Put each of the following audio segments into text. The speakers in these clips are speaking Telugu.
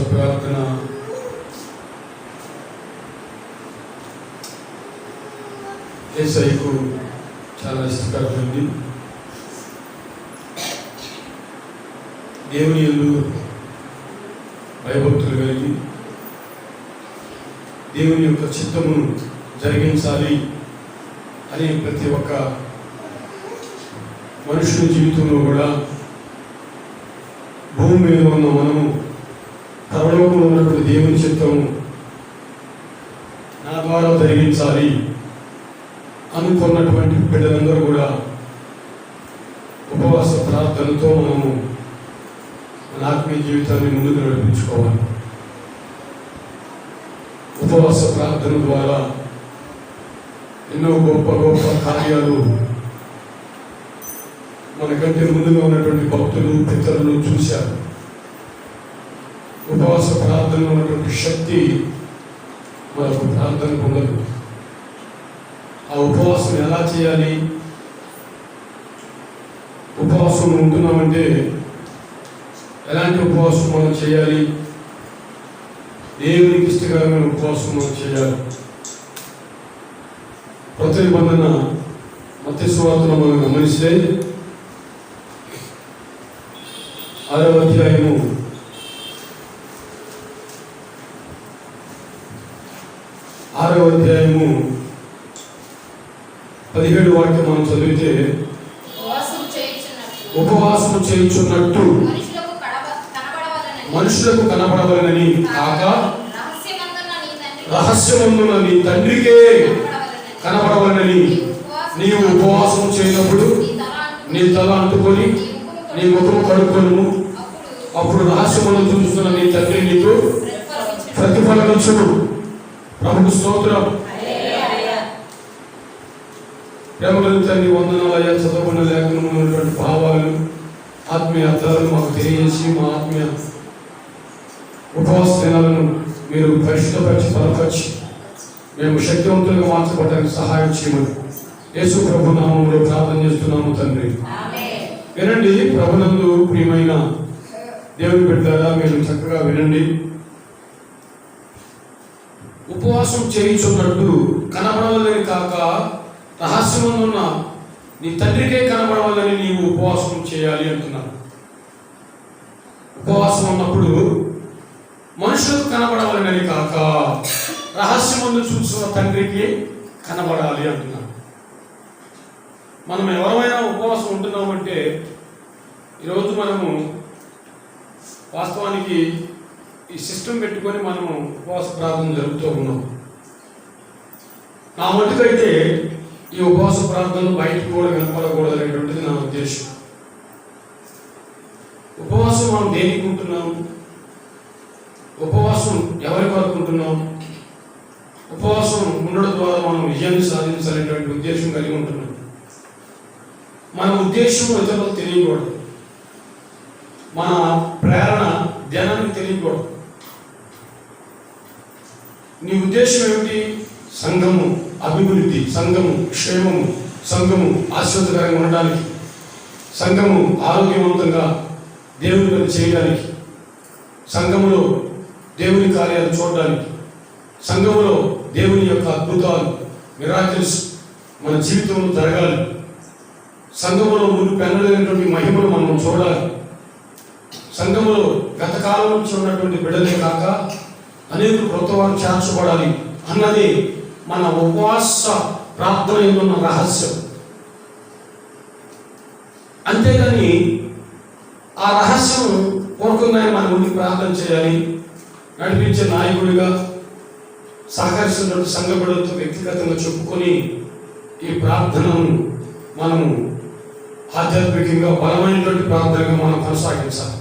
ప్రార్థన యేసయ్యకు చాలా ఇష్టకరమైంది. దేవుని యందు భయభక్తులు కలిగి దేవుని యొక్క చిత్తమును జరిగించాలి అని ప్రతి ఒక్క మనుషుని జీవితంలో కూడా భూమి మీద ఉన్న మనము పరలోకంలో ఉన్నటువంటి దేవుని చిత్తము నా ద్వారా జరిగించాలి అనుకున్నటువంటి బిడ్డలందరూ కూడా ఉపవాస ప్రార్థనతో మనము మన ఆత్మీయ జీవితాన్ని ముందుకు నడిపించుకోవాలి. ఉపవాస ప్రార్థన ద్వారా ఎన్నో గొప్ప గొప్ప కార్యాలు మనకంటే ముందుగా ఉన్నటువంటి భక్తులు పితరులు చూశారు. ఉపవాస ప్రార్థనలో ఉన్నటువంటి శక్తి మనకు ప్రార్థన ఉండదు. ఆ ఉపవాసం ఎలా చేయాలి? ఉపవాసం ఉంటున్నామంటే ఎలాంటి ఉపవాసం మనం చేయాలి? దేవునికి ఇష్టకరమైన ఉపవాసం మనం చేయాలి. కొత్త నిబంధన మత్తయి సువార్తలో మనం గమనిస్తే 6వ అధ్యాయము 17 వాక్యం మనం చదివితే ఉపవాసం చేయుచున్నట్టు మనుషులకు కనబడవలనని కాక రహస్యమందున నీ తండ్రికే కనబడవలనని నీవు ఉపవాసం చేయనప్పుడు నీ తల అంటుకొని నీ ముఖం కడుక్కొను. అప్పుడు రహస్యమును చూస్తున్న నీ తండ్రి నీకు ప్రతిఫలమిచ్చును. ప్రభుకు స్తోత్రం. ప్రేమగల తండ్రి వందనాలయ్యా. చదువుకున్న లేఖనంలో ఉన్నటువంటి భావాలు ఆత్మీయ అర్థాలను మాకు తెలియజేసి మా ఆత్మీయ ఉపవాస దినాలను మీరు పరిశుద్ధపరిచి బలపరిచి మేము శక్తివంతులుగా మార్చబడడానికి సహాయం చేయమని యేసు ప్రభు నామములో ప్రార్థన చేస్తున్నాము తండ్రి. వినండి ప్రభునందు ప్రియమైన దేవుని బిడ్డలారా, మీరు చక్కగా వినండి. ఉపవాసం చేయించున్నట్టు కనబడవలని కాక రహస్యమున్న నీ తండ్రికే కనబడవాలని నీవు ఉపవాసం చేయాలి అంటున్నాను. ఉపవాసం ఉన్నప్పుడు మనుషులకు కనబడవాలని కాక రహస్యమును చూసిన తండ్రికి కనబడాలి అంటున్నాను. మనం ఎవరైనా ఉపవాసం ఉంటున్నామంటే ఈరోజు మనము వాస్తవానికి ఈ సిస్టమ్ పెట్టుకొని మనము ఉపవాస ప్రార్థన జరుపుతూ ఉన్నాం. నా మటుకైతే ఈ ఉపవాస ప్రార్థనలు బయటకు కూడా కనపడకూడదు అనేటువంటిది నా ఉద్దేశం. ఉపవాసం మనం దేనికి ఉంటున్నాం? ఉపవాసం ఎవరి కొరకు ఉంటున్నాం? ఉపవాసం ఉండడం ద్వారా మనం విజయాన్ని సాధించాలనేటువంటి ఉద్దేశం కలిగి ఉంటున్నాం. మన ఉద్దేశం ఇతరులకు తెలియకూడదు. మన ప్రేరణ జనానికి తెలియకూడదు. నీ ఉద్దేశం ఏమిటి? సంఘము అభివృద్ధి, సంఘము క్షేమము, సంఘము ఆశీర్వాదకరంగా ఉండడానికి, సంఘము ఆరోగ్యవంతంగా దేవుని పని చేయడానికి, సంఘములో దేవుని కార్యాలు చూడడానికి, సంఘములో దేవుని యొక్క అద్భుతాలు మిరాకిల్స్ మన జీవితంలో జరగాలి, సంఘములో ముందు పెనలేనటువంటి మహిమను మనం చూడాలి, సంఘములో గత కాలం నుంచి ఉన్నటువంటి బిడ్డలే కాక అనేక కొత్త వారు చేర్చబడాలి అన్నది మన ఉపవాస ప్రార్థన ఉన్న రహస్యం. అంతేగాని ఆ రహస్యం పూర్వకంగా మన ముందుకు ప్రార్థన చేయాలి. నడిపించే నాయకుడిగా సహకరిస్తున్నటువంటి సంఘ బిడ్డలతో వ్యక్తిగతంగా చెప్పుకొని ఈ ప్రార్థనను మనము ఆధ్యాత్మికంగా బలమైనటువంటి ప్రార్థనగా మనం కొనసాగించాలి.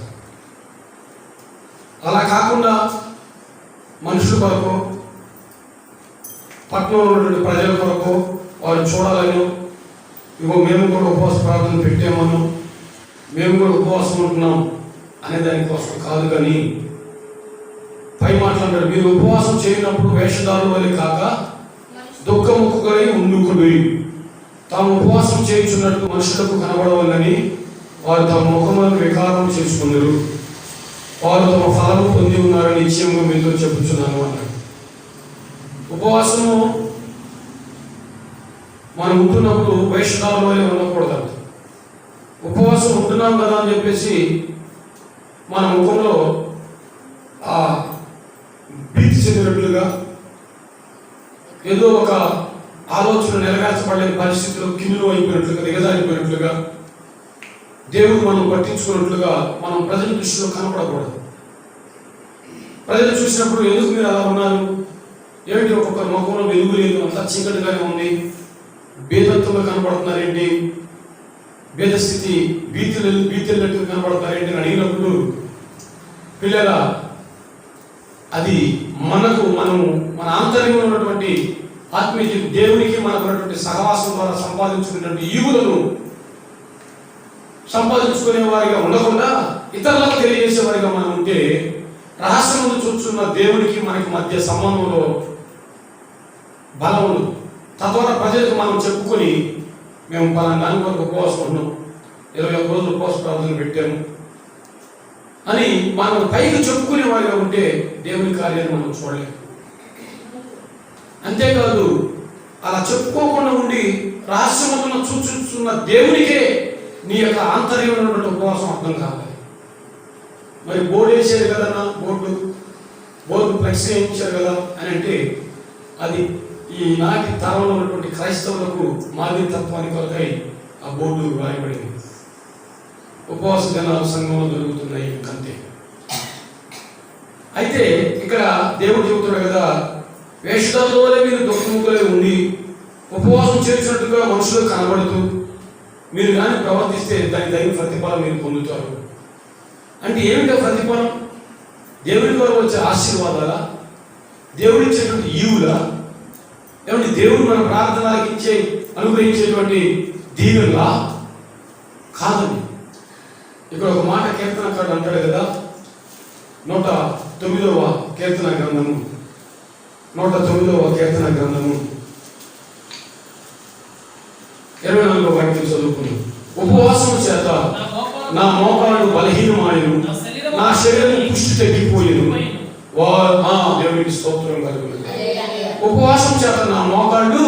అలా కాకుండా మనుషుల కొరకు, పట్టణంలో ఉన్నటువంటి ప్రజల కొరకు వారు చూడాలని, ఇగో మేము కూడా ఉపవాస ప్రార్థన పెట్టామను, మేము కూడా ఉపవాసం ఉంటున్నాం అనే దానికోసం కాదు. కానీ పై మాట్లాడారు, మీరు ఉపవాసం చేయనప్పుడు వేషధారుల వలె కాక దుఃఖముఖులై ఉండుకుని తాము ఉపవాసం చేయించున్నట్టు మనుషులకు కనబడవాలని వారు తమ ముఖములను వికారం చేసుకున్నారు. వారు తమ ఫలము పొంది ఉన్నారని నిశ్చయంగా మీతో చెప్పుచున్నాను అన్నాడు. ఉపవాసము మనం ఉంటున్నప్పుడు వైష్ణవుల వలె ఉండకూడదు. ఉపవాసం ఉంటున్నాం కదా అని చెప్పేసి మన ముఖంలో ఆ భీతి చెందినట్లుగా, ఏదో ఒక ఆలోచన నెరవేర్చబడలేని పరిస్థితుల్లో కిందులు అయిపోయినట్లుగా, దిగజారిపోయినట్లుగా, దేవుడు మనం పట్టించుకున్నట్లుగా మనం ప్రజల దృష్టిలో కనపడకూడదు. ప్రజలు చూసినప్పుడు ఎందుకు మీరు అలా ఉన్నారు, ఏమిటి ఒక్కొక్క ముఖంలో వెలుగు లేదు, అంతా చీకటిగానే ఉంది, భేదత్వంగా కనపడుతున్నారేంటి, భేదస్థితి భీతిల్లినట్టుగా కనపడుతున్నారేంటి అని అడిగినప్పుడు, పిల్లల అది మనము మన ఆంతర్యంలో ఉన్నటువంటి ఆత్మీయ దేవునికి మనకు ఉన్నటువంటి సహవాసం ద్వారా సంపాదించుకున్నటువంటి ఈవులను సంపాదించుకునే వారిగా ఉండకుండా ఇతరులకు తెలియజేసే వారిగా మనం ఉంటే రహస్యమును చూస్తున్న దేవునికి మనకి మధ్య సంబంధంలో బలం ఉండదు. తద్వారా ప్రజలకు మనం చెప్పుకొని మేము పలానా దాని వరకు ఉపవాసం ఉన్నాం, 21 రోజులు ఉపవాస ప్రార్థన పెట్టాము అని మనం పైకి చెప్పుకునే వారిగా ఉంటే దేవుని కార్యాన్ని మనం చూడలేము. అంతేకాదు అలా చెప్పుకోకుండా ఉండి రహస్యములను చూస్తున్న దేవునికే నీ యొక్క ఆంతర్యంలో ఉన్నటువంటి ఉపవాసం అర్థం కావాలి. మరి బోర్డు వేసారు కదన్నా, బోర్డు ఫ్లెక్స్ వేయించారు కదా అని అంటే అది ఈనాటి తరంలో ఉన్నటువంటి క్రైస్తవులకు మాదిరి తత్వానికి కొరకై ఆ బోర్డు రాయబడింది. ఉపవాస దినాలు సంఘంలో జరుగుతున్నాయి అంతే. అయితే ఇక్కడ దేవుడు చెబుతున్నాడు కదా, వేషధారులే మీరు దుఃఖముఖులై ఉండి ఉపవాసం చేసినట్టుగా మనుషులకు కనబడుతూ మీరు కానీ ప్రవర్తిస్తే దాని తగిన ప్రతిఫలం మీరు పొందుతారు. అంటే ఏమిటో ప్రతిఫలం? దేవుడి ద్వారా వచ్చే ఆశీర్వాదాలా, దేవుడు ఇచ్చేటువంటి ఈవులా, ఏమంటే దేవుడు మన ప్రార్థనలకు అనుగ్రహించేటువంటి దీవెనలా? కాదండి. ఇక్కడ ఒక మాట కీర్తనకారుడు అంటాడు కదా, 109వ కీర్తన గ్రంథము 109వ కీర్తన గ్రంథము 24వ వాక్యం చదువుకుని, ఉపవాసం చేత నా మోకాళ్ళు బలహీనమాయను, నా శరీరం పుష్టి తగ్గిపోయేను. దేవునికి స్తోత్రం కలుగును. ఉపవాసం చేత నా మోకాళ్ళు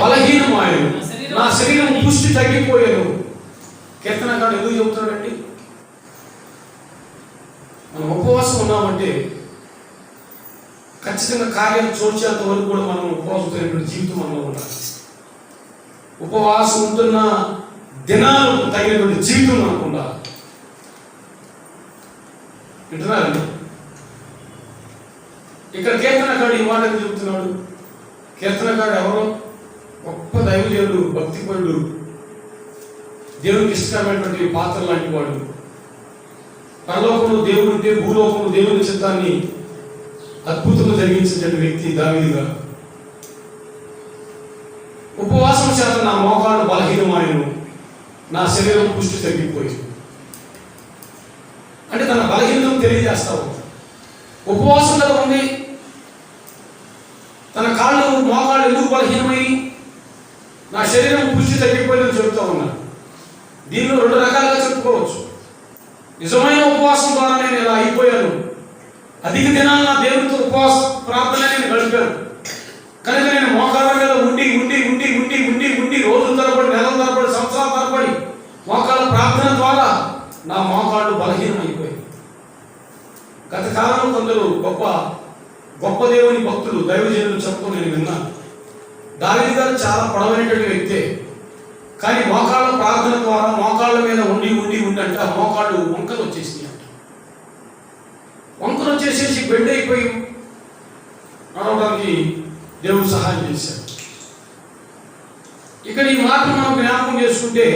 బలహీనమాయను, నా శరీరం పుష్టి తగ్గిపోయాను. కీర్తనకారుడు ఎందుకు చెబుతున్నాడండి? మనం ఉపవాసం ఉన్నామంటే ఖచ్చితంగా కార్యాలు చూచేంత వరకు కూడా మనం ఉపవాసమైనటువంటి జీవితం మనలో ఉండాలి. ఉపవాసం ఉంటున్న దినాలు తగినటువంటి జీవితం మనకు ఉండాలి. వింటున్నారండి? ఇక్కడ కీర్తనకారుడు ఈ మాట చెబుతున్నాడు. కీర్తనకారుడు ఎవరో గొప్ప దైవజనుడు, భక్తిపరుడు, దేవునికి ఇష్టమైనటువంటి పాత్ర లాంటి వాడు. పరలోకంలో దేవుడు ఉంటే భూలోకంలో దేవుని చిత్తాన్ని అద్భుతంగా జరిగించేటువంటి వ్యక్తి దావీదుగా. ఉపవాసం చేత నా మోకాళ్ళు బలహీనమాయను, నా శరీరం పుష్టి తగ్గిపోయింది. అంటే తన బలహీనతను తెలియజేస్తావు. ఉపవాసం కదా ఉంది, తన మోకాళ్ళు ఎందుకు బలహీనమై నా శరీరం పుష్టి తగ్గిపోయిందని చెబుతూ ఉన్నాడు. దీనిలో 2 రకాలుగా చెప్పుకోవచ్చు. నిజమైన ఉపవాసం ద్వారా నేను ఇలా అయిపోయాను, అధిక దినాలు నా దేవునితో ఉపవాస ప్రార్థన నేను గడిపాను కనుక నేను మోకాళ్ళ మీద ఉండి ఉండి ఉండి ఉండి ఉండి ఉండి రోజుల తరబడి, నెలల తరబడి, సంవత్సరాల తరబడి మోకాళ్ళ ప్రార్థన ద్వారా నా మోకాళ్ళు బలహీనం అయిపోయాయి. గత కాలంలో కొందరు గొప్ప దేవుని భక్తులు, దైవజనులు చెప్పుకొని నేను విన్నాను. దావీదు గారు చాలా పొడవైనటువంటి వ్యక్తే, కానీ మోకాళ్ళ ప్రార్థన ద్వారా మోకాళ్ళ మీద ఉండి ఉండి ఉండి అంటే ఆ మోకాళ్ళు వంకలు వచ్చేసినాయి అంట. వంకలు వచ్చేసేసి బెండ్ అయిపోయి నడవడానికి దేవుడు సహాయం చేశాడు. ఇక్కడ ఈ మాట మనం జ్ఞాపకం చేసుకుంటే,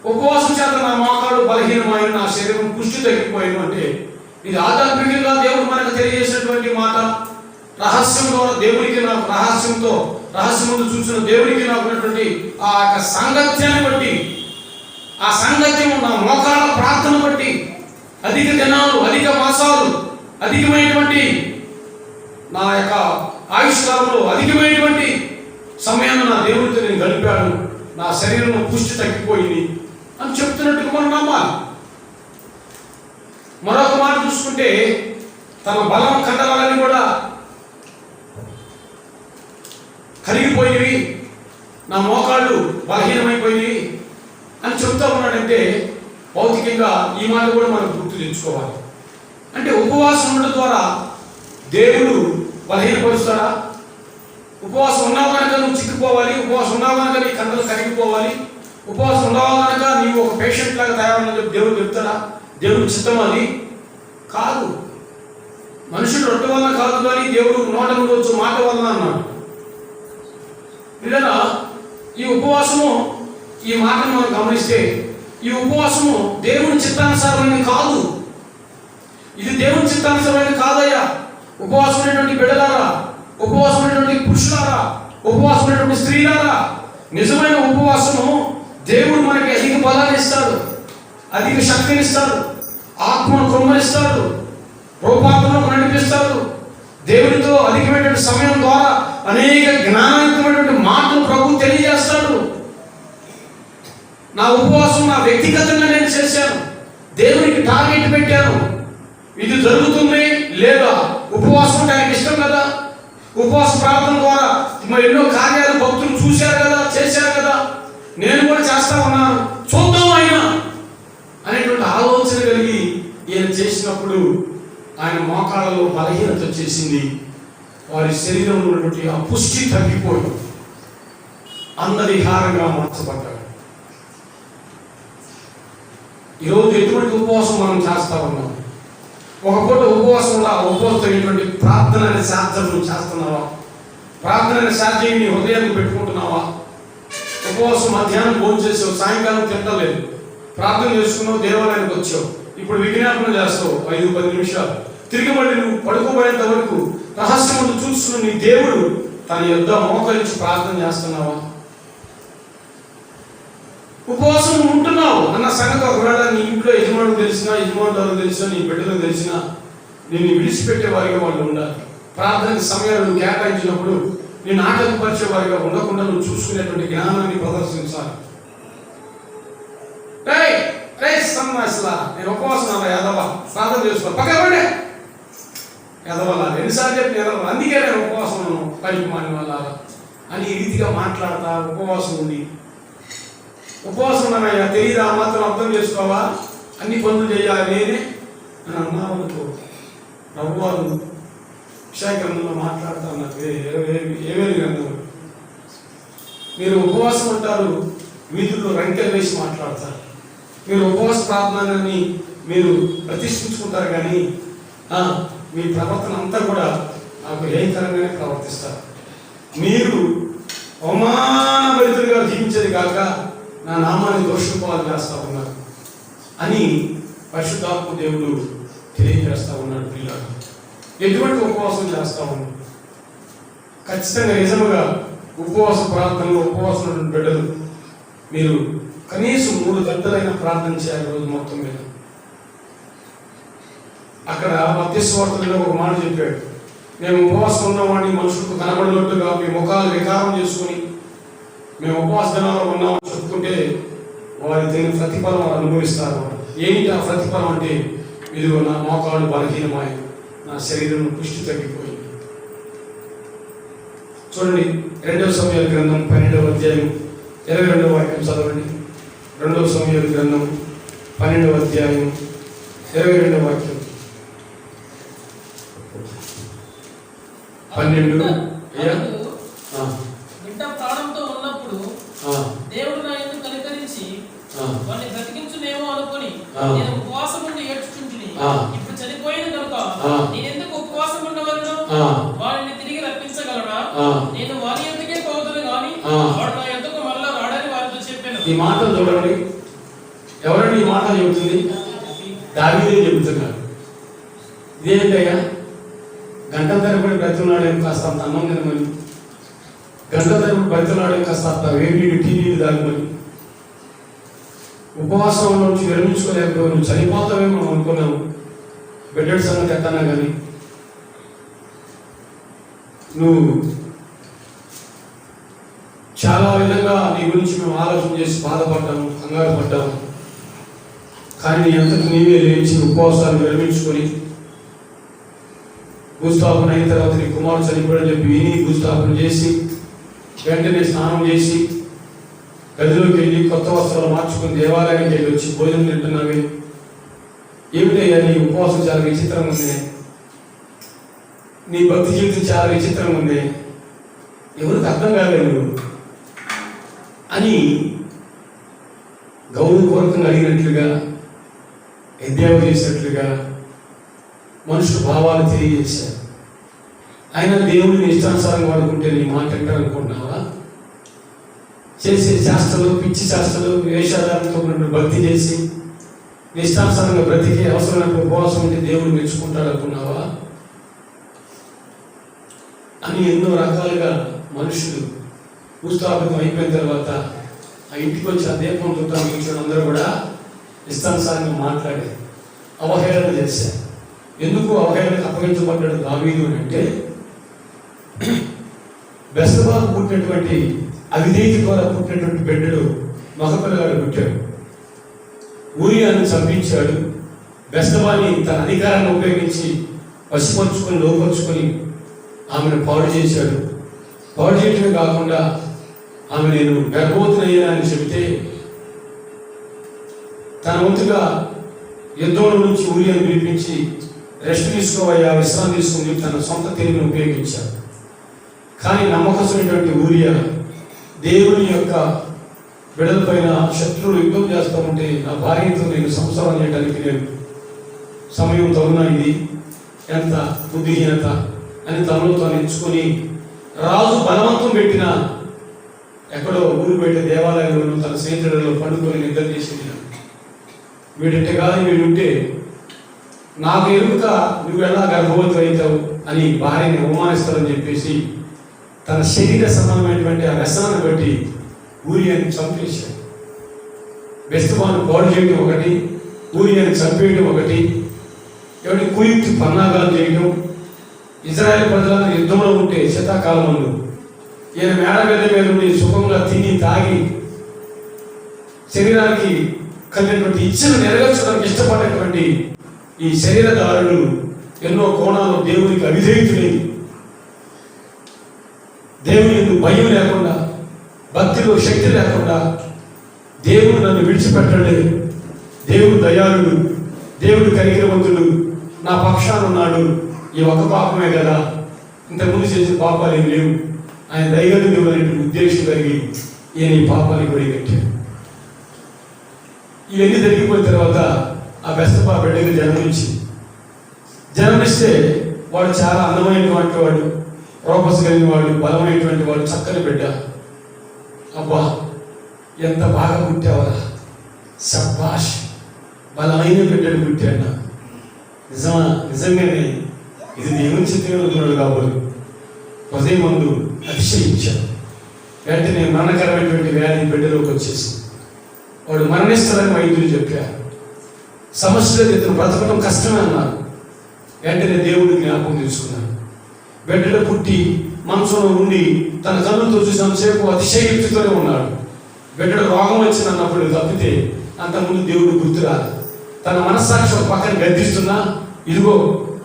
ఉపవాసం చేత నా మోకాళ్ళు బలహీనమైన, నా శరీరం పుష్టి తగ్గిపోయాను అంటే ఇది ఆధ్యాత్మికంగా దేవుడు మనకు తెలియజేసినటువంటి మాట. రహస్యం ద్వారా దేవుడికి నాకు రహస్యమును చూసిన దేవుడికి నాకు ఉన్నటువంటి ఆ యొక్క సాంగత్యాన్ని బట్టి, ఆ సాంగత్యం నా మోకాళ్ళ ప్రార్థన బట్టి అధిక దినాలు, అధిక మాసాలు, అధికమైనటువంటి నా యొక్క ఆయుష్కాలంలో అధికమైనటువంటి సమయాన్ని నా దేవుడితో నేను గడిపాను, నా శరీరంలో పుష్టి తగ్గిపోయింది అని చెప్తున్నట్టుగా మనం నమ్మాలి. మరొక మాట చూసుకుంటే తన బలం కండరాలన్నీ కూడా కరిగిపోయినవి, నా మోకాళ్ళు బలహీనమైపోయినవి అని చెప్తా ఉన్నాడంటే భౌతికంగా ఈ మాట కూడా మనం గుర్తు తెచ్చుకోవాలి. అంటే ఉపవాసం ఉండడం ద్వారా దేవుడు బలహీనపరుస్తాడా? ఉపవాసం ఉన్నావు కనుక నువ్వు చిక్కుపోవాలి, ఉపవాసం ఉన్నావు కనుక నీ కండలు కరిగిపోవాలి, ఉపవాసం ఉన్నావు కనుక నీవు ఒక పేషెంట్ లాగా తయారని చెప్పి దేవుడు చెప్తాడా? దేవుడు చిత్తం అది కాదు. మనుషుడు రొట్టె వలన కాదు కానీ దేవుడు నోట నుండి వచ్చే మాట వలన అన్నాడు. ఇలా ఈ ఉపవాసము, ఈ మాటను మనం గమనిస్తే ఈ ఉపవాసము దేవుని చిత్తానుసారమైనది కాదు. ఇది దేవుని చిత్తానుసారమైనది కాదయ్యా. ఉపవాసం ఉన్నటువంటి బిడ్డలారా, ఉపవాసం ఉన్నటువంటి పురుషులారా, ఉపవాసం ఉన్నటువంటి స్త్రీలారా, నిజమైన ఉపవాసము దేవుడు మనకి అధిక బలాన్ని ఇస్తాడు, అధిక శక్తిని ఇస్తాడు, ఆత్మను కుమ్మరిస్తాడు, రూపాంతరం నడిపిస్తాడు. దేవునితో అధికమైనటువంటి సమయం ద్వారా అనేక జ్ఞానయుక్తమైనటువంటి మాటలు ప్రభు తెలియజేస్తాడు. నా ఉపవాసం నా వ్యక్తిగతంగా నేను చేశాను, దేవునికి టార్గెట్ పెట్టాను, ఇది జరుగుతుంది లేదా ఉపవాసం అంటే ఆయనకి ఇష్టం కదా. ఉపవాస ప్రార్థన ద్వారా మరి ఎన్నో కార్యాలు భక్తులు చూశారు కదా, చేశారు కదా, నేను కూడా చేస్తా ఉన్నాను, చూద్దాం ఆయన అనేటువంటి ఆలోచన కలిగి ఈయన చేసినప్పుడు ఆయన మోకాళ్ళలో బలహీనత వచ్చేసింది. వారి శరీరంలో ఉన్నటువంటి ఆ పుష్టి తగ్గిపోయి అందరిహారంగా మార్చబడ్డాడు. ఈరోజు ఎటువంటి ఉపవాసం మనం చేస్తా ఉన్నాం? ఒక పూట ఉపవాసంలో ఉపవాసమైనటువంటి ప్రార్థన అనే శాస్త్రం నువ్వు చేస్తున్నావా? ప్రార్థన అనే శాస్త్రం నీ హృదయాన్ని పెట్టుకుంటున్నావా? ఉపవాసం మధ్యాహ్నం భోజనం చేసావు, సాయంకాలం తింటలేదు, ప్రార్థన చేసుకున్నావు, దేవాలయానికి వచ్చావు, ఇప్పుడు విజ్ఞాపన చేస్తావు 5-10 నిమిషాలు, తిరిగి మళ్ళీ నువ్వు పడుకోబోయేంత వరకు రహస్యమును చూస్తున్న నీ దేవుడు తన యొద్ద మోకరించి ప్రార్థన చేస్తున్నావా? ఉపవాసం ఉంటున్నావు అన్న సంగతి ఒకవేళ నీ ఇంట్లో యజమానులకు తెలిసినా, యజమానులకు తెలిసినా, నీ బిడ్డలకు తెలిసినా నిన్ను విడిచిపెట్టే వారిగా వాళ్ళు ఉండాలి. ప్రార్థనకి సమయాలు నువ్వు కేటాయించినప్పుడు నేను ఆటంకపరిచే వారిగా ఉండకుండా నువ్వు చూసుకునేటువంటి జ్ఞానాన్ని ప్రదర్శించాలి. సన్నాసిలా నేను ఉపవాసం అలా యాదవ ప్రార్థన చేసుకోవాలి, పక్కపడే ఎదవలా ఎన్నిసార్లు చెప్పి ఎదవ, అందుకే నేను ఉపవాసం పనికి మాని వాళ్ళ అని ఈ రీతిగా మాట్లాడతా ఉపవాసం ఉంది. ఉపవాసం ఉన్నానయ్యా, తెలియదు, ఆ మాత్రం అర్థం చేసుకోవా, అన్ని పనులు చేయాలి నేనే అని అన్నావనుకో, ప్రభువారు విషయగ్రంథంలో మాట్లాడతా నాకు ఏమేమి గ్రంథం, మీరు ఉపవాసం ఉంటారు, వీధుల్లో రంకెలు వేసి మాట్లాడతారు, మీరు ఉపవాస ప్రార్థనని మీరు ప్రతిష్ఠించుకుంటారు, కానీ మీ ప్రవర్తన అంతా కూడా నాకు హేయకరంగానే ప్రవర్తిస్తారు. మీరు అవమానభరితులుగా జీవించేది కాక నా నామాన్ని దోషపాలు చేస్తా ఉన్నారు అని పరిశుద్ధాత్మ దేవుడు తెలియజేస్తా ఉన్నాడు. పిల్లలు ఎటువంటి ఉపవాసం చేస్తా ఉన్నాడు? ఖచ్చితంగా నిజముగా ఉపవాస ప్రార్థనలో ఉపవాసం బిడ్డలు మీరు కనీసం 3 గంటలైనా ప్రార్థన చేయాలి రోజు మొత్తం మీద. అక్కడ మధ్యస్వార్థుల్లో ఒక మాట చెప్పాడు, మేము ఉపవాసం ఉన్నవాడిని మనుషులకు కనబడినట్టుగా మీ ముఖాలు వికారం చేసుకుని మేము ఉపవాస దినాల్లో ఉన్నామని చెప్పుకుంటే వారి దీని ప్రతిఫలం వారు అనుభవిస్తారు. ఏంటి ఆ ప్రతిఫలం అంటే, ఇదిగో నా మోకాళ్ళు బలహీనమాయి, నా శరీరం పుష్టి తగ్గిపోయింది. చూడండి 2వ సమూయేలు గ్రంథం 12వ అధ్యాయం 22వ వాక్యం చదవండి. 2వ సమూయేలు గ్రంథం 12వ అధ్యాయం 22వ వాక్యం. 12 బిడ్డ ప్రాణంతో ఉన్నప్పుడు దేవుడు నా యందు కనికరించి వాడిని బ్రతికించునేమో అనుకుని నేను ఉపవాసం ఉండి ఏడ్చుచుంటిని. ఇప్పుడు చనిపోయిన కనుక నేను ఎందుకు ఉపవాసం ఉండవలను? వాడిని తిరిగి రప్పించగలరా? నేను వారి ఎందుకే పోదును గాని వాడు నా ఎందుకు మళ్ళా రాడని వారితో చెప్పాను. ఈ మాటలు చూడండి, ఎవరండి ఈ మాట చెబుతుంది? దావీదే చెబుతున్నారు. ఇదేంటయ్యా, గంట తరబడి బ్రతున్నాడేం కాస్త అంత అన్నం తినమని, గంట తరబడి బ్రతున్నాడేం కాస్త అంత వేడి టీవీలు తాగమని, ఉపవాసంలో నుంచి విరమించుకోలేకపోయి నువ్వు చనిపోతావేమో మనం అనుకున్నాము. బిడ్డడి సంగతి ఎత్తన్నా కానీ నువ్వు చాలా విధంగా నీ గురించి మేము ఆలోచన చేసి బాధపడ్డాము, కంగారు పడ్డాము. కానీ నీ అంతటి నీవే లేచి ఉపవాసాలు విరమించుకొని భూస్థాపన అయిన తర్వాత నీ కుమారుడు చనిపోయాడని చెప్పి విని భూస్థాపన చేసి వెంటనే స్నానం చేసి గదిలోకి వెళ్ళి కొత్త వస్త్రాలు మార్చుకుని దేవాలయానికి వెళ్ళి వచ్చి భోజనం తింటున్నావే, ఏమిటయ్యా నీ ఉపవాసం చాలా విచిత్రంగా ఉంది, నీ భక్తి జీవితం చాలా విచిత్రంగా ఉంది, ఎవరికి అర్థం కాలేదు అని గౌరవపూర్వకంగా అడిగినట్లుగా, ఎద్దేవా చేసినట్లుగా మనుషుల భావాలు తెలియజేశారు. ఆయన దేవుడిని ఇష్టానుసారంగా వాడుకుంటే నీ మాట అంటారనుకుంటున్నావా? చేసే శాస్త్రాలు, పిచ్చి శాస్త్రాలు, వేషాధారంతో ఉన్నట్టు భక్తి చేసి ఇష్టానుసారంగా బ్రతికి అవసరమైన ఉపవాసం ఉంటే దేవుడు మెచ్చుకుంటాడు అనుకున్నావా అని ఎన్నో రకాలుగా మనుషులు భూస్థాపితం అయిపోయిన తర్వాత ఆ ఇంటికి వచ్చి ఆ దీపం చుట్టాలు అందరూ కూడా ఇష్టానుసారంగా మాట్లాడి అవహేళన చేశారు. ఎందుకు అవహేళనకు అప్పగించబడ్డాడు దావీదు అని అంటే, బెత్షెబాకు పుట్టినటువంటి అవిధేయత ద్వారా పుట్టినటువంటి బిడ్డడు మగపిల్లగాడు పుట్టాడు. ఊరియాను చంపించాడు. బెత్షెబాని తన అధికారాన్ని ఉపయోగించి వశపరుచుకొని లోపరుచుకొని ఆమెను పాడు చేశాడు. పాడు చేయటమే కాకుండా ఆమె నేను గర్భవతినయ్యానని చెబితే తన వంతుగా యుద్ధంలో నుంచి ఊరియాను పిలిపించి రెస్ట్ తీసుకోవయ్యా, విశ్రాంతి తీసుకుని తన సొంత తెలివిని ఉపయోగించాడు. కానీ నమ్మకమైనటువంటి ఊరియా దేవుని యొక్క బిడ్డల పైన శత్రువులు యుద్ధం చేస్తూ ఉంటే నా భార్యతో నేను సంసారం చేయడానికి నేను సమయం తగునా, ఇది ఎంత బుద్ధిహీనత అని తనలో తాను ఎంచుకొని రాజు బలవంతం పెట్టిన ఎక్కడో ఊరు బయట దేవాలయంలో తన స్నేహితులలో పండుకొని నిద్ర చేసేది. వీడింటే కాదు, వీడుంటే నాకు ఎరుక నువ్వు ఎలా గర్భవతి అవుతావు అని భార్యని అవమానిస్తారని చెప్పేసి తన శరీర సమానమైనటువంటి ఆ వ్యసనాన్ని బట్టి ఊరియాని చంపేశాడు. బెత్షెబాను పాడు చేయడం ఒకటి, ఊరియాని చంపేయడం ఒకటి, ఎవరి కుయుక్తి పన్నాగాలు చేయడం. ఇజ్రాయెల్ ప్రజలందరూ యుద్ధంలో ఉంటే శీతాకాలంలో ఈయన మేడ మీద ఉండి సుఖంగా తిని తాగి శరీరానికి కలిగినటువంటి ఇచ్చను నెరవేర్చడానికి ఇష్టపడేటువంటి ఈ శరీరదారులు ఎన్నో కోణాల్లో దేవునికి అవిధేయులై, దేవుని భయం లేకుండా, భక్తిలో శక్తి లేకుండా, దేవుడు నన్ను విడిచిపెట్టలేదు, దేవుడు దయాళుడు, దేవుడు కనికరవంతుడు, నా పక్షాన ఉన్నాడు, ఈ ఒక్క పాపమే కదా, ఇంతకుముందు చేసిన పాపాలు ఏం లేవు, ఆయన దయగలి దేవుడు ఉద్దేశం కలిగి ఈయన ఈ పాపాన్ని కొడిగట్టాడు. ఇవన్నీ జరిగిపోయిన తర్వాత ఆ బెత్షెబా బిడ్డకి జన్మనిస్తే వాడు చాలా అందమైనటువంటి వాడు, రూపస్ కలిగిన వాడు, బలమైనటువంటి వాడు, చక్కని బిడ్డ. అబ్బా ఎంత బాగా పుట్టావరా, శభాష్, బలమైన బిడ్డను పుట్టాడు. నిజంగానే ఇది దేవుని చిత్రంలో కాబోలు హృదయం ముందు అతిశయించాడు. వెంటనే మరణకరమైనటువంటి వ్యాధి బిడ్డలోకి వచ్చేసి వాడు మరణిస్తాడని వైద్యులు చెప్పారు. సమస్యలు ఇతను బ్రతకడం కష్టమే అన్నారు. వెంటనే దేవుడు జ్ఞాపకం తీసుకున్నాడు. బిడ్డలో పుట్టి మనసులో ఉండి తన కన్నులతో చూసినంతసేపు అతిశయక్తితోనే ఉన్నాడు. బిడ్డడు రోగం వచ్చింది అన్నప్పుడు తప్పితే అంతకుముందు దేవుడు గుర్తురాదు. తన మనస్సాక్షి ఒక పక్కన గద్దిస్తున్నా, ఇదిగో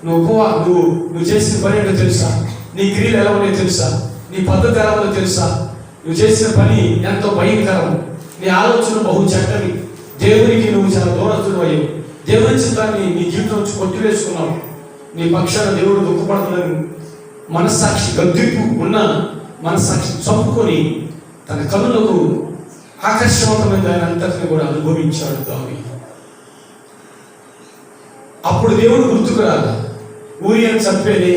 నువ్వు చేసిన పని ఏంటో తెలుసా, నీ క్రియలు ఎలా ఉన్నాయో తెలుసా, నీ పద్ధతి ఎలా ఉందో తెలుసా, నువ్వు చేసిన పని ఎంతో భయంకరం, నీ ఆలోచన బహు చెడ్డవి, దేవునికి నువ్వు చాలా దూరస్తుడు అయ్యావు, దేవుని చిత్తాన్ని నీ జీవితం నుంచి కొట్టివేసుకున్నావు, నీ పక్షాన దేవుడు దుఃఖపడుతున్నాడు. మనస్సాక్షి గద్దింపు ఉన్న మనస్సాక్షి చంపుకొని తన కన్నులకు ఆకర్షవంతమైన ఆయన అంతటిని కూడా అనుభవించాడు దావీదు. అప్పుడు దేవుడు గుర్తుకురాదు, ఊరియాను చంపేది,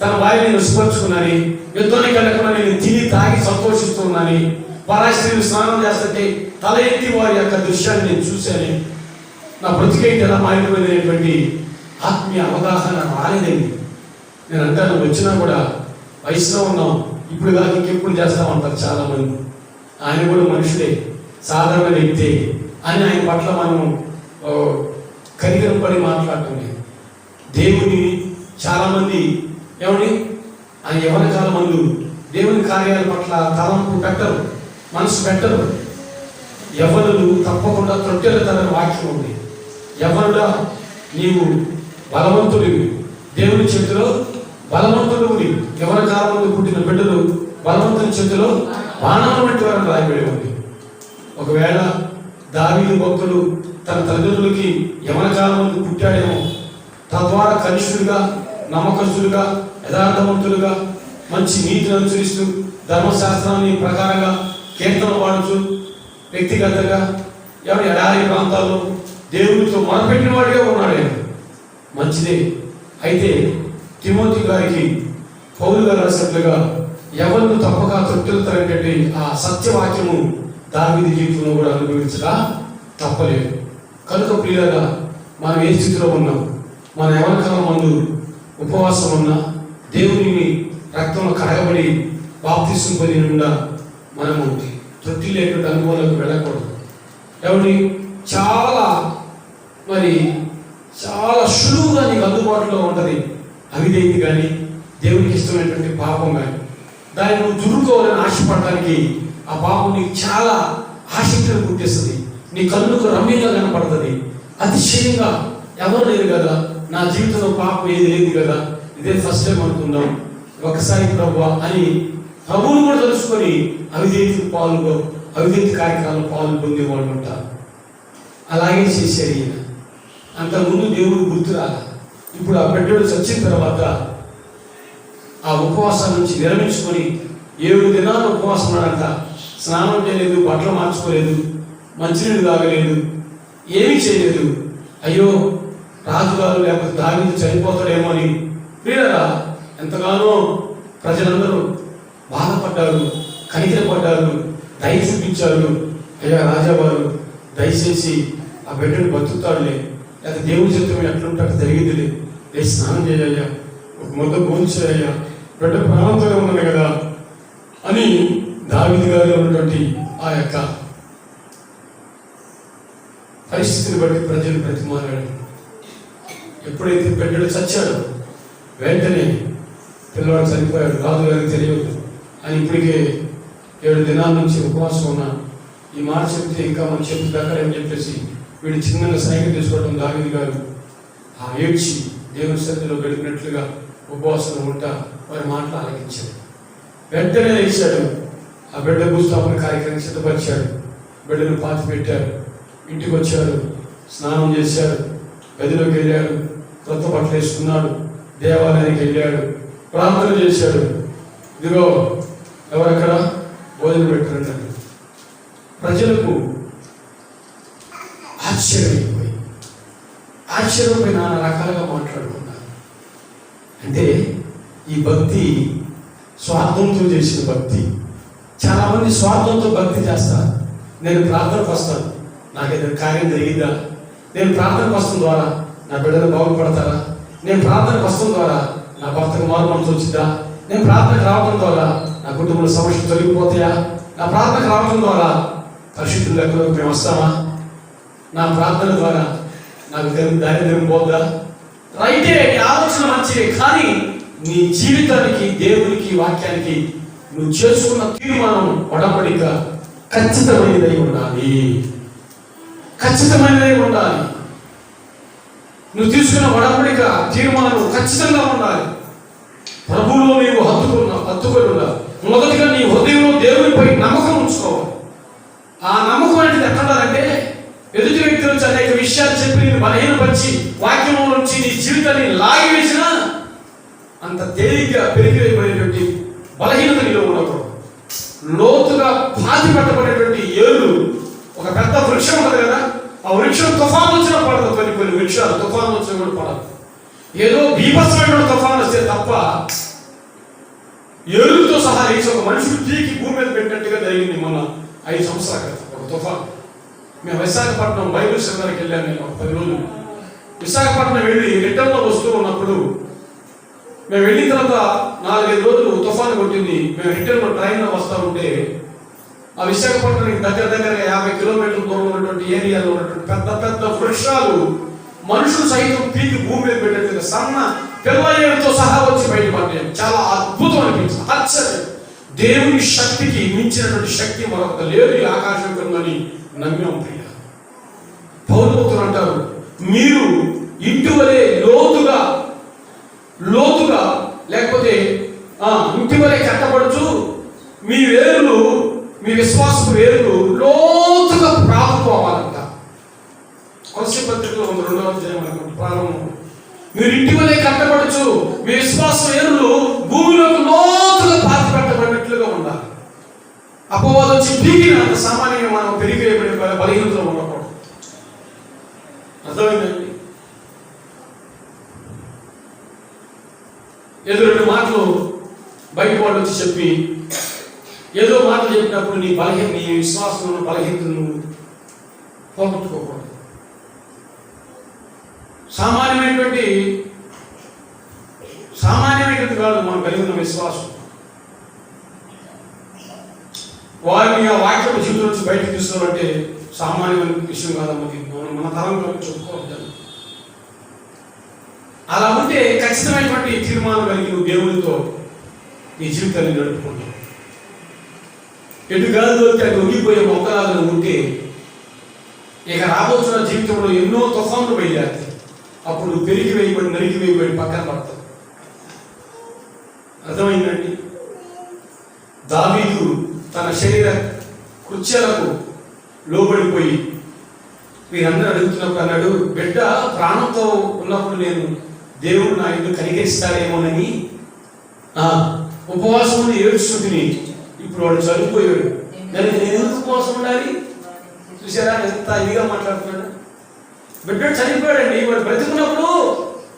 తన భార్యని రుచిపరుచుకున్నాని, యుద్ధానికి వెళ్ళకుండా నేను తిని తాగి సంతోషిస్తున్నాని, పరాస్త్రీలు స్నానం చేస్తుంటే తల ఎత్తి వారి యొక్క దృశ్యాన్ని నేను చూశాను. నా బ్రతికేంటి ఎలా మారిపోయినటువంటి ఆత్మీయ అవగాహన రాలేదండి. నేను అంటాను, వచ్చినా కూడా వయసులో ఉన్నాం, ఇప్పుడు కాదు ఇంకెప్పుడు చేస్తామంటారు చాలామంది. ఆయన కూడా మనుషులే, సాధారణ వ్యక్తే అని ఆయన పట్ల మనం కనికరం పడి మాట్లాడటం లేదు. దేవుని చాలామంది ఏమని ఆయన యవ్వన కాలం మందు దేవుని కార్యాల పట్ల తలంపు పెట్టరు, మనసు పెట్టరు. యవ్వనులు తప్పకుండా తొట్టెల తన వాక్యం ఉంది. ఎవరుడా నీవు బలవంతుడివి, దేవుని చేతిలో బలవంతుడివి. ఎవరి కాలంలో పుట్టిన బిడ్డలు బలవంతుని చేతిలో బాణాలు వంటి వారిని రాయబడి ఉంది. ఒకవేళ దావీదు భక్తుడు తన తల్లిదండ్రులకి యవన కాలంలో పుట్టాడేమో, తద్వారా కనిష్ఠుడిగా, నమ్మకస్తులుగా, యథార్థవంతులుగా, మంచి నీతిని అనుసరిస్తూ ధర్మశాస్త్రాన్ని ప్రకారంగా కీర్తన పాడుతూ వ్యక్తిగతంగా ఎవరి ఎడారి ప్రాంతాల్లో దేవునితో మొదలుపెట్టిన వాడిగా ఉన్నాడు ఆయన. మంచిదే. అయితే తిమోతి గారికి పౌలు గారు రాసినట్లుగా ఎవరిని తప్పక తృప్తితరటువంటి ఆ సత్యవాక్యము దావీదు జీవితంలో కూడా అనుభవించగా తప్పలేదు. కనుక ప్రియులారా, మనం ఏ స్థితిలో ఉన్నాం, మన ఎవరి కాలం ముందు ఉపవాసం ఉన్నా, దేవుని రక్తంలో కడగబడి బాప్తిసం పొంది ఉండా మనము తృప్తి లేకుండా అనుభవాలకు వెళ్ళకూడదు. ఎవరి చాలా సులువుగా నీకు అందుబాటులో ఉంటుంది అవిధేయత కానీ, దేవునికి ఇష్టమైనటువంటి పాపం కానీ. దాన్ని నువ్వు దురుకోవాలని ఆశపడటానికి ఆ పాపం నీకు చాలా ఆసక్తిని పుట్టిస్తుంది. నీ కన్నుకు రమ్యంగా కనపడుతుంది. అతిశయంగా ఎవరు లేరు కదా, నా జీవితంలో పాపం ఏది లేదు కదా, ఇదే ఫస్ట్ టైం అనుకుందాం, ఒకసారి ప్రభువా అని ప్రభువును కూడా తెలుసుకొని అవిధేయత కార్యక్రమాలు పొందేవాళ్ళు ఉంటారు. అలాగే చేశాడు ఈయన. అంతకుముందు దేవుడు గుర్తురాల. ఇప్పుడు ఆ బిడ్డడు చచ్చిన తర్వాత ఆ ఉపవాసం నుంచి విరమించుకొని 7 దినాలు ఉపవాసం ఉన్నాడంట. స్నానం చేయలేదు, బట్టలు మార్చుకోలేదు, మంచినీళ్ళు తాగలేదు, ఏమీ చేయలేదు. అయ్యో రాజుగారు లేకపోతే దావీదు చనిపోతాడేమో అని ప్రియులారా ఎంతగానో ప్రజలందరూ బాధపడ్డారు, కనికరపడ్డారు, దయ చూపించారు. అయ్యా రాజావారు దయచేసి ఆ బిడ్డను బతుకుతాడులే, లేదా దేవుని చిత్తం ఎట్లుంటే జరిగిందిలే, లేచి స్నానం చేయ్యా, ఒక ముద్ద భోంచేయ్యా, బిడ్డ ప్రాణంతోనే ఉన్నది కదా అని దావీదు గారిలో ఉన్నటువంటి ఆ యొక్క పరిస్థితిని బట్టి ప్రజలు బ్రతిమాలాడు. ఎప్పుడైతే బిడ్డడు చచ్చాడు వెంటనే పిల్లవాడు చనిపోయాడు, రాజుగారికి తెలియదు అని ఇప్పటికే 7 దినాల నుంచి ఉపవాసం ఉన్నాను, ఈ మాట చెప్తే ఇంకా మనం చెప్పు దగ్గరని చెప్పేసి వీడు చిన్నగా సైకిల్ తీసుకోవడం దావీదు గారు ఆ ఏడ్చి దేవుని సన్నిధిలో గడిపినట్లుగా ఉపవాసంలో ఉంటా వారి మాటలు ఆలకించాడు. వెంటనే లేచాడు, ఆ బిడ్డ భూస్థాపన కార్యక్రమం సిద్ధపరిచాడు, బిడ్డను పాతి పెట్టారు, ఇంటికి వచ్చాడు, స్నానం చేశాడు, గదిలోకి వెళ్ళాడు, కొత్త బట్టలు వేసుకున్నాడు, దేవాలయానికి వెళ్ళాడు, ప్రార్థన చేశాడు. ఇదిగో ఎవరక్కడ భోజనం పెట్టారు. ప్రజలకు ఆశ్చర్యపోయి నానా రకాలుగా మాట్లాడుకున్నారు. అంటే ఈ భక్తి స్వార్థంతో చేసిన భక్తి. చాలా మంది స్వార్థంతో భక్తి చేస్తారు. నేను ప్రార్థనకు వస్తాను, నాకు ఏదైనా కార్యం జరిగిద్దా, నేను ప్రార్థనకు వస్తాం ద్వారా నా బిడ్డలు బాగుపడతారా, నేను ప్రార్థనకు వస్తాం ద్వారా నా భర్తకు మారుమనసు వచ్చిందా, నేను ప్రార్థనకు రావడం ద్వారా నా కుటుంబంలో సమస్యలు తొలగిపోతాయా, నా ప్రార్థనకు రావడం ద్వారా పరిశుద్ధుల లెక్కలోకి మేము వస్తామా, నా ప్రార్థన ద్వారా నాకు దారిద్ర్యం పోద్దా. రైటే, నీ ఆలోచన మంచిదే, కానీ నీ జీవితానికి, దేవునికి, వాక్యానికి నువ్వు చేసుకున్న తీర్మానం ఒడంబడిక ఖచ్చితమైనదై ఉండాలి. ఖచ్చితమైనదై ఉండాలి. నువ్వు తీసుకున్న ఒడంబడిక తీర్మానం ఖచ్చితంగా ఉండాలి. ప్రభువులో నీవు హత్తుకొని ఉండాలి. మొదటిగా నీ హృదయంలో దేవునిపై నమ్మకం ఉంచుకోవాలి. ఆ నమ్మకం అనేది ఎక్కడాలంటే ఎదుటి వ్యక్తి నుంచి అనేక విషయాలు చెప్పి నేను బలహీనపరిచి వాక్యంలో నుంచి నీ జీవితాన్ని లాగివేసినా అంత తేలిగ్గా పెరిగిపోయేటువంటి బలహీనత నీలో ఉండకూడదు. లోతుగా పాతి పెట్టబడేటువంటి ఏళ్ళు, ఒక పెద్ద వృక్షం ఉంటుంది కదా, ఆ వృక్షం తుఫాను వచ్చినా పడదు. కొన్ని వృక్షాలు తుఫాను వచ్చినా కూడా పడదు. ఏదో బీభత్సమైన తుఫాను వస్తే తప్ప ఏరులతో సహా లేచి ఒక మనుషుడు తీకి భూమి మీద పెట్టినట్టుగా జరిగింది మొన్న 5 సంవత్సరాల క్రితం ఒక తుఫాను. మేము విశాఖపట్నం బైబిల్ సెమినార్కి వెళ్ళాను. నేను ఒక 10 రోజులు విశాఖపట్నం వెళ్ళి రిటర్న్లో వస్తూ ఉన్నప్పుడు, మేము వెళ్ళిన తర్వాత 4-5 రోజులు తుఫాను కొట్టింది. మేము రిటర్న్లో ట్రైన్లో వస్తూ ఉంటే ఆ విశాఖపట్నానికి దగ్గర 50 కిలోమీటర్ల దూరం ఉన్నటువంటి ఏరియాలో ఉన్నటువంటి పెద్ద పెద్ద వృక్షాలు మనుషులు సైతం పీకి భూమి మీద పెట్టేట్టుగా సన్న పిల్లయ్యతో సహా వచ్చి బయటపడ్డాయి. చాలా అద్భుతం అనిపించింది, ఆశ్చర్యం. దేవుని శక్తికి మించినటువంటి శక్తి మరొకటి లేదు ఈ ఆకాశం కిందని నమ్మాం. ప్రియ పౌలు భక్తులు అంటారు, కొలస్సీ పత్రికలో 2వ అధ్యాయం అనుకుంటా ప్రారంభం. మీరు ఇంటి వల్లే కట్టబడచ్చు, మీ విశ్వాసం ఏరులు భూమిలోకి లోతుగా పాతి పెట్టబడినట్లుగా ఉండాలి. అపవాదం వచ్చి పీకినంత సామాన్యంగా మనం పెరిగిపోయే బలహీనతలో ఉండకూడదు. అర్థమైందండి? ఏదో 2 మాటలు బయట వాళ్ళు వచ్చి చెప్పి ఏదో మాటలు చెప్పినప్పుడు నీ విశ్వాసం బలహీనతను పోగొట్టుకోకూడదు. సామాన్యమైనటువంటి కాదు మనం కలిగి ఉన్న విశ్వాసం. వారిని ఆ వాక్యం జీవితం నుంచి బయటకు తీసుకోవాలంటే సామాన్యమైన విషయం కాదన్నది మన తరంలో చెప్పుకోవద్దు. అలా ఉంటే ఖచ్చితమైనటువంటి తీర్మానం కలిగి నువ్వు దేవునితో నీ జీవితాన్ని నడుపుకుంటావు. ఎటు గాలిలోకి అటు ఉండిపోయే మొక్కలాగా ఉంటే ఇక రాబోతున్న జీవితంలో ఎన్నో తుఫాన్లు బయలుదేరుతాయి. అప్పుడు నువ్వు పెరిగి వేయబడి నరికి వేయబడి పక్కన పడతావు. అర్థమైందండి? దావీదు తన శరీర కృత్యాలకు లోబడిపోయి వీరందరూ అడుగుతున్నప్పుడు అన్నాడు, బిడ్డ ప్రాణంతో ఉన్నప్పుడు నేను దేవుడు నా ఇంట్లో కనికరిస్తాడేమోనని ఉపవాసం ఏడుచుకుని ఇప్పుడు వాడు చనిపోయాడు, దానికి నేను ఎందుకు ఉపవాసం ఉండాలి? చూసారా ఎంత ఇదిగా మాట్లాడుతున్నాడు. బిడ్డ చనిపోయాడండి, వాడు బ్రతికున్నప్పుడు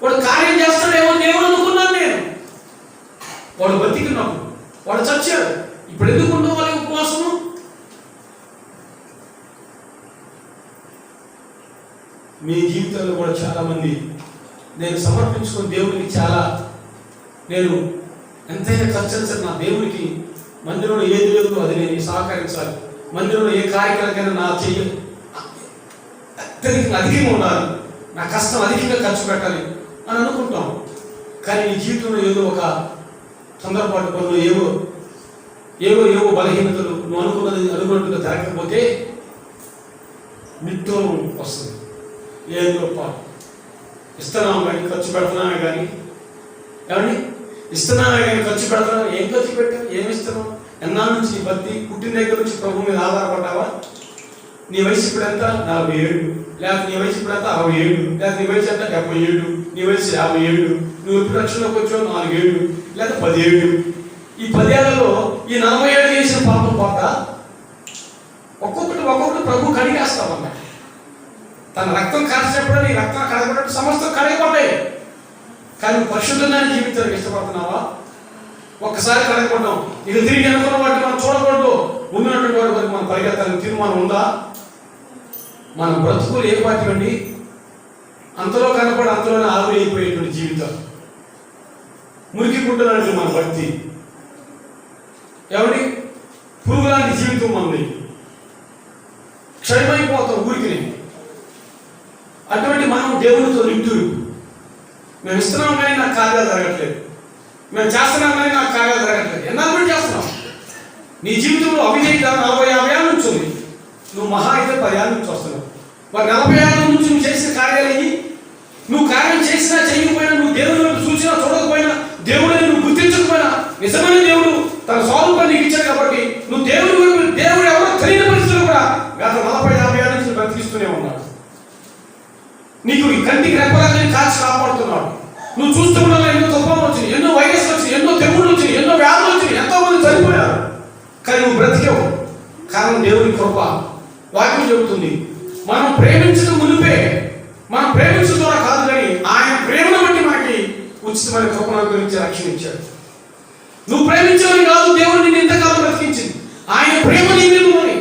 వాడు కార్యం చేస్తాడేమో దేవుడు అనుకున్నాను నేను. వాడు బ్రతికున్నప్పుడు వాడు చచ్చాడు, ఇప్పుడు ఎందుకు ఉండవాలి ఉపవాసము? మీ జీవితంలో కూడా చాలా మంది నేను సమర్పించుకుని దేవుడికి నేను ఎంతైనా ఖర్చు నా దేవుడికి మందిరంలో ఏది లేదు అది నేను సహకరించాలి, మందిరంలో ఏ కార్యక్రమానికైనా నా చెయ్యి అధికంగా ఉండాలి, నా కష్టం అధికంగా ఖర్చు పెట్టాలి అని అనుకుంటాం. కానీ నీ జీవితంలో ఏదో ఒక సందర్భాలు పనులు ఏవో బలహీనతలు నువ్వు అనుకున్నట్టుగా జరగకపోతే నిత్యం వస్తుంది. ఏదో ఇస్తున్నాము కానీ ఖర్చు పెడుతున్నామే కానీ ఏమండి ఇస్తున్నామే కానీ ఖర్చు పెడుతున్నాం. ఏం ఖర్చు పెట్టావు? ఏమి ఇస్తున్నావు? ఎన్నాళ్ళ నుంచి నీ భక్తి పుట్టిన దగ్గర నుంచి ప్రభు మీద ఆధారపడ్డావా? నీ వయసు ఇప్పుడు ఎంత? 47. లేకపోతే నీ వయసు ఇప్పుడు ఎంత? 67. లేకపోతే నీ వయసు ఎంత? 77. నీ వయసు 57. నువ్వు ఎప్పుడు రక్షణలోకి వచ్చావు? 4 ఏళ్ళు లేకపోతే 10 ఏళ్ళు. ఈ 10 ఏళ్లలో ఈ 40 ఏళ్ళు చేసిన పాపం పోతా ఒక్కొక్కటి ప్రభు కడిగేస్తామన్నమాట. తన రక్తం కాల్చినప్పుడు నీ రక్తం కడగబడ్డట్టు సమస్తం కడగబడ్డాయి. కానీ పరిశుద్ధంగానే జీవితానికి ఇష్టపడుతున్నావా? ఒక్కసారి కడగబడ్డాం, ఇక తిరిగి అనుకున్న వాటిని మనం చూడకూడదు, ముందున్నటువంటి వాటి వరకు మనం పరిగెత్తాలని తీర్మానం ఉందా? మన బ్రతుకులు ఏ పాటివండి? అంతలో కనపడి అంతలోనే ఆవిరైపోయేటువంటి జీవితం, మురికి గుడ్డలాంటి మన భక్తి, ఎవరి పురుగు లాంటి జీవితం మనది, క్షయమైపోతాం ఊరికి. అటువంటి మనం దేవునితో నింటూరు మేము ఇస్తున్నాం కానీ నాకు కార్యాలు జరగట్లేదు, మేము చేస్తున్నాం కానీ నాకు కార్యాలు జరగట్లేదు. ఎన్నాళ్ళు బట్టి చేస్తున్నాం? నీ జీవితంలో అవినీతి 40-50 ఏళ్ళ నుంచి ఉంది, నువ్వు మహా అయితే 10 ఏళ్ళ నుంచి వస్తున్నావు. మరి 40 ఏళ్ళ నుంచి నువ్వు చేసిన కార్యాలు ఇవి. నువ్వు కార్యం చేసినా చేయకపోయినా, నువ్వు దేవుని చూసినా చూడకపోయినా, దేవుడిని నువ్వు గుర్తించకపోయినా, నిజమైన దేవుడు తన స్వరూపాన్ని నీకు ఇచ్చాడు కాబట్టి నువ్వు దేవుడు ఎవరో తెలియని పరిస్థితులు కూడా గత 40-50 ఏళ్ళ నుంచి బ్రతికిస్తూనే ఉన్నాడు. నీకు ఈ కంటికి రెప్పలాగా కాల్చి కాపాడుతున్నాడు. నువ్వు చూస్తున్నా ఎన్నో తుఫాను వచ్చినాయి, ఎన్నో వైరస్ వచ్చినాయి, ఎన్నో తెగుళ్ళు వచ్చినాయి, ఎన్నో వ్యాధులు వచ్చినాయి, ఎంతో మంది చనిపోయారు. కానీ నువ్వు బ్రతికేవు. కారణం దేవుని కృప. వాక్యం చెబుతుంది మనం ప్రేమించడం మునిపే, మనం ప్రేమించడం ద్వారా కాదు కానీ ఆయన ప్రేమను బట్టి మనకి ఉచితమైన కృపణ గురించి రక్షణ ఇచ్చాడు. నువ్వు ప్రేమించవని కాదు దేవుడు నిన్ను ఇంతకాలం బ్రతికించింది. ఆయన ప్రేమ నీ మీద ఉన్నది.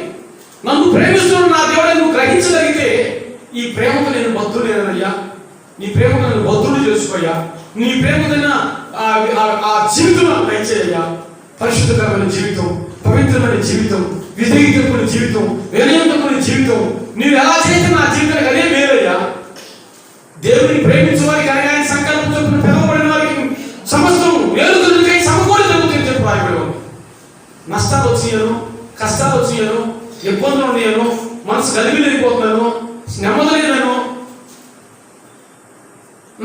నన్ను ప్రేమిస్తున్నాడు నా దేవుడు నువ్వు గ్రహించగలిగితే, ఈ ప్రేమకు నేను బద్ధుడేనయ్యా, నీ ప్రేమకు నన్ను బద్ధుడు చేసుకోయ్యా, నీ ప్రేమకైనా ఆ జీవితం దయచేయ్యా. పరిశుద్ధకరమైన జీవితం, పవిత్రమైన జీవితం, విధేయతమైన జీవితం, వినయంతమైన జీవితం నీవు ఎలా చేస్తే నా జీవితానికి అదే మేలయ్యా. దేవుడిని ప్రేమించే వారికి ఆయన సంకల్పం చొప్పున పిలువబడిన వారికి సమస్తం వేలుకై సమకూడి జరుగుతుంది చెప్పి రాయబడి. నష్టాలు వచ్చినాను, కష్టాలు వచ్చినాను, ఇబ్బందులు ఉన్నాను, మనసు గలిబిలైపోతున్నాను, నెమ్మదలేదను,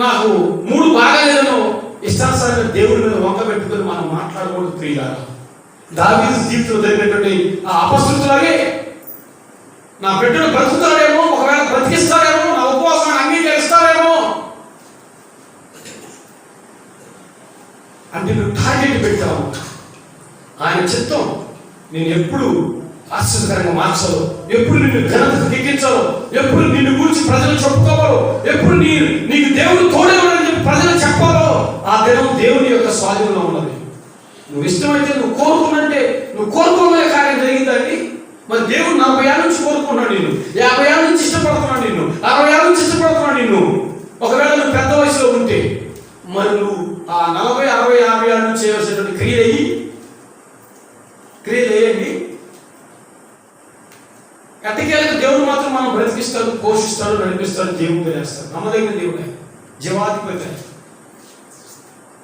నాకు మూడు బాగాలేదను, ఇష్టానుసారంగా దేవుడి మీద వంక పెట్టుకుని మనం మాట్లాడకూడదు. ప్రియులారా, దావీదు జీవితంలో జరిగినటువంటి ఆ అపశృతులాగే నా బిడ్డను బ్రతుకుతాడేమో, ఒకవేళ బ్రతికిస్తాడేమో, నా చిత్తం నేను ఎప్పుడు ఆశ్చర్యకరంగా మార్చాలో, ఎప్పుడు నిన్ను ఘనతకు ఎక్కించాలో, ఎప్పుడు నిన్ను గురించి ప్రజలు చెప్పుకోవాలో, ఎప్పుడు నీకు దేవుడు తోడే ఉన్నాడని చెప్పి ప్రజలు చెప్పాలో ఆ దినం దేవుని యొక్క స్వాధీనంలో ఉన్నది. నువ్వు ఇష్టమైతే నువ్వు కోరుకున్నంటే నువ్వు కోరుకోలే కార్యం జరిగిందండి. మరి దేవుడు 40 ఏళ్ళ నుంచి కోరుకున్నాడు నిన్ను, 50 ఏళ్ళ నుంచి ఇష్టపడుతున్నాడు నిన్ను, 60 ఏళ్ళ నుంచి ఇష్టపడుతున్నాడు నిన్ను. ఒకవేళ నువ్వు పెద్ద వయసులో ఉంటే మరి నువ్వు ఆ 40, 60, 50 ఏళ్ళ నుంచి చేయవలసినటువంటి క్రియలు వేయండి. ఎట్టకేలకు దేవుడు మాత్రం మనం బ్రతికిస్తాడు, పోషిస్తాడు, నడిపిస్తాడు, దేవుడు వేస్తాడు. నమ్మదగిన దేవుడే, జీవాధిపతి.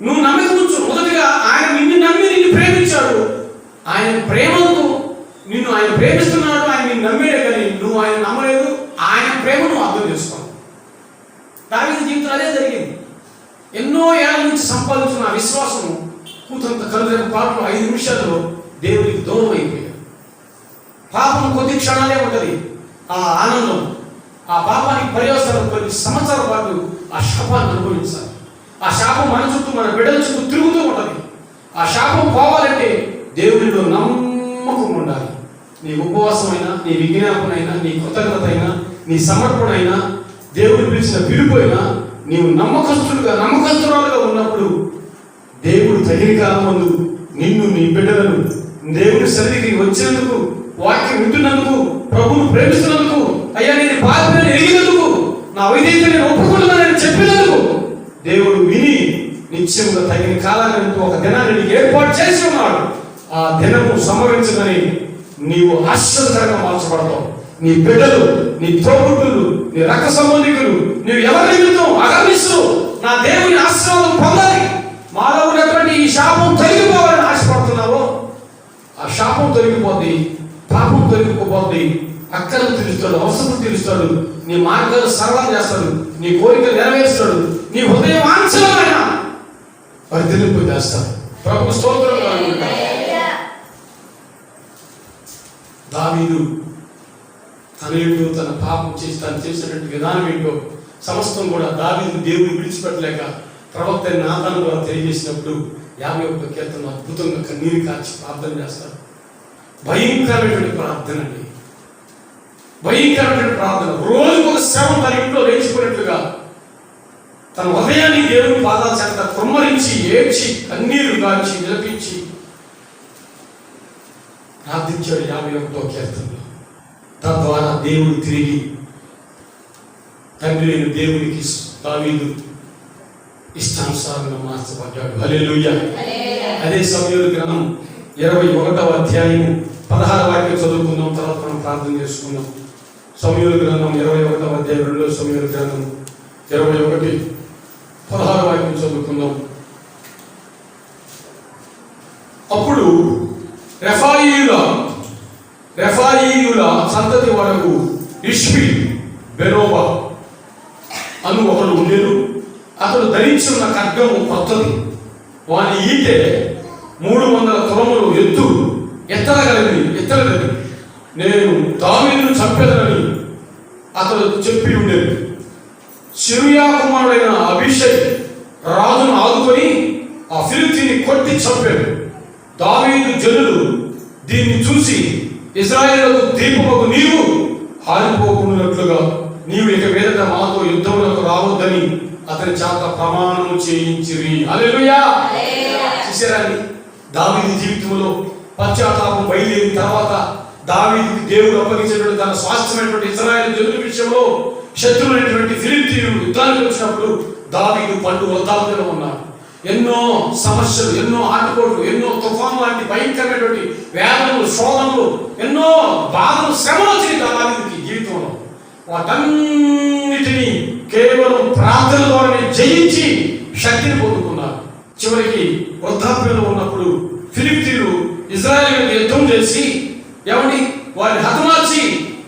నువ్వు నమ్మకం ఉంచు. మొదటిగా ఆయన నిన్ను నమ్మి నిన్ను ప్రేమించాడు. ఆయన ప్రేమను నిన్ను ఆయన ప్రేమిస్తున్నాడు, ఆయన నిన్ను నమ్మేడే కానీ నువ్వు ఆయన నమ్మలేదు. ఆయన ప్రేమను అర్థం చేసుకోవాలి. దావీదు జీవితం అదే జరిగింది. ఎన్నో ఏళ్ళ నుంచి సంపాదించిన ఆ విశ్వాసము కూతంత కలుదైన పాటలు 5 నిమిషాల్లో దేవుడికి దూరం అయిపోయాడు. పాపం కొద్ది క్షణాలే ఉంటుంది ఆ ఆనందం. ఆ పాపానికి పర్యవసానం కొన్ని సంవత్సరాల పాటు ఆ శాపాన్ని అనుభవించాలి. ఆ శాపం మన చుట్టూ, మన బిడ్డల చుట్టూ తిరుగుతూ ఉంటుంది. ఆ శాపం పోవాలంటే దేవుడిలో నమ్మకం ఉండాలి. నీ ఉపవాసమైనా, నీ విజ్ఞాపనైనా, నీ కృతజ్ఞత అయినా, నీ సమర్పణ అయినా, దేవుడు పిలిచిన పిలుపు అయినా నీవు నమ్మకస్తురాలుగా ఉన్నప్పుడు దేవుడు తగిన కాలం ముందు నిన్ను, నీ బిడ్డలను దేవుని సన్నిధికి వచ్చినందుకు, వాక్యం వింటున్నందుకు, ప్రభువును ప్రేమిస్తున్నందుకు, అయ్యా నేను బాధ్యతను ఎరిగినందుకు, నా వైద్యత నేను ఒప్పుకుంటున్నానని చెప్పినందుకు దేవుడు విని నిత్యముగా తగిన కాలానికి ఒక దినాన్ని ఏర్పాటు చేసి ఉన్నాడు. ఆ దినము సంభవించదని నీవు ఆశ్చర్యకరంగా మార్చబడతావు. నీ బిడ్డలు, నీ తోబుట్టులు, నీ రక్త సంబంధికులు, నీవు ఎవరి నిమిత్తం అగర్నిస్తూ నా దేవుని ఆశీర్వాదం పొందాలి, మాలో ఉన్నటువంటి ఈ శాపం తొలగిపోవాలని ఆశపడుతున్నావో ఆ శాపం తొలగిపోద్ది, పాపం తొలగిపోద్ది. అక్కలను తీరుస్తాడు, అవసరం తీరుస్తాడు, నీ మార్గాలు సరళం చేస్తాడు, నీ కోరికలు నెరవేరుస్తాడు, నీ హృదయం వాంఛనమైన వర్ధిల్లింపు చేస్తాడు. ప్రభు స్తోత్రం. దావీదు తనయుడు తన పాపం చేసి తను చేసినటువంటి విధానం ఏంటో సమస్తం కూడా దావీదు దేవుడిని విడిచిపెట్టలేక ప్రవక్త నాతాను ద్వారా తెలియజేసినప్పుడు 51వ కీర్తన అద్భుతంగా కన్నీరు కాచి ప్రార్థన చేస్తాడు. భయంకరమైనటువంటి ప్రార్థన అండి, భయంకరమైనటువంటి ప్రార్థన. రోజుకు ఒక శ్రమ తన ఇంట్లో లేచిపోయినట్లుగా తన హృదయాన్ని దేవుని పాదాల చేత కుమ్మరించి, ఏడ్చి, కన్నీరు కాచి, విలపించి ప్రార్థించాడు 51వ కీర్తనలో. తద్వారా దేవుడు తిరిగి తండ్రి అయిన దేవునికి దావీదు ఇష్టానుసారంగా మార్చబడ్డాడు. హల్లెలూయా. అదే సమూయేలు గ్రంథం 21వ అధ్యాయం 16వ వాక్యం చదువుకుందాం, తర్వాత మనం ప్రార్థన చేసుకుందాం. సమూయేలు గ్రంథం 21వ అధ్యాయం 2వ సమూయేలు గ్రంథం 21 16వ వాక్యం చదువుకుందాం. అప్పుడు రెఫాయీయుల సంతతి వరకు ఇష్బి బెరోబా అను ఒకడు ఉండేను. అతడు ధరించున్న ఖడ్గము కొత్తది, వాని ఈటె 300 తులములు ఎత్తగలది. నేను దావీదును చంపెదనని అతడు చెప్పి ఉండేది. సిరియా కుమారుడైన అభిషేక్ రాజును ఆదుకొని ఆ ఫిలిష్తీయుని కొట్టి చంపాడు. దావీదు జనులు దీన్ని చూసి ఇశ్రాయేలుకు దీపముకు నీవు హారిపోకున్నట్లుగా నీవు ఇక మీదట మాతో యుద్ధములకు రావద్దని అతని చేత ప్రమాణము చేయించిరి. హల్లెలూయా. చూసారండి, దావీదు జీవితంలో పశ్చాత్తాపం బయలుదేరిన తర్వాత దావీదుకి దేవుడు అప్పగించినటువంటి తన స్వాస్థ్యమైనటువంటి ఇశ్రాయేలు జనుల విషయంలో శత్రువులైనటువంటి ఫిలిష్తీయులు యుద్ధానికి వచ్చినప్పుడు దావీదు పండు వృద్ధాప్యంలో ఉన్నాడు. ఎన్నో సమస్యలు, ఎన్నో ఆటుపోట్లు, ఎన్నో తుఫాను లాంటి భయంకరమైనటువంటి వేదనలు, శోధనలు, ఎన్నో బాధలు, శ్రమలు వచ్చినాయి దావీదుకి జీవితంలో. వాటన్నిటినీ కేవలం ప్రార్థన ద్వారానే జయించి శక్తిని పొందుకున్నారు. చివరికి వృద్ధాప్యంలో ఉన్నప్పుడు ఫిలిష్తీయులు ఇశ్రాయేలు మీద యుద్ధం చేసి వారిని హతమార్చి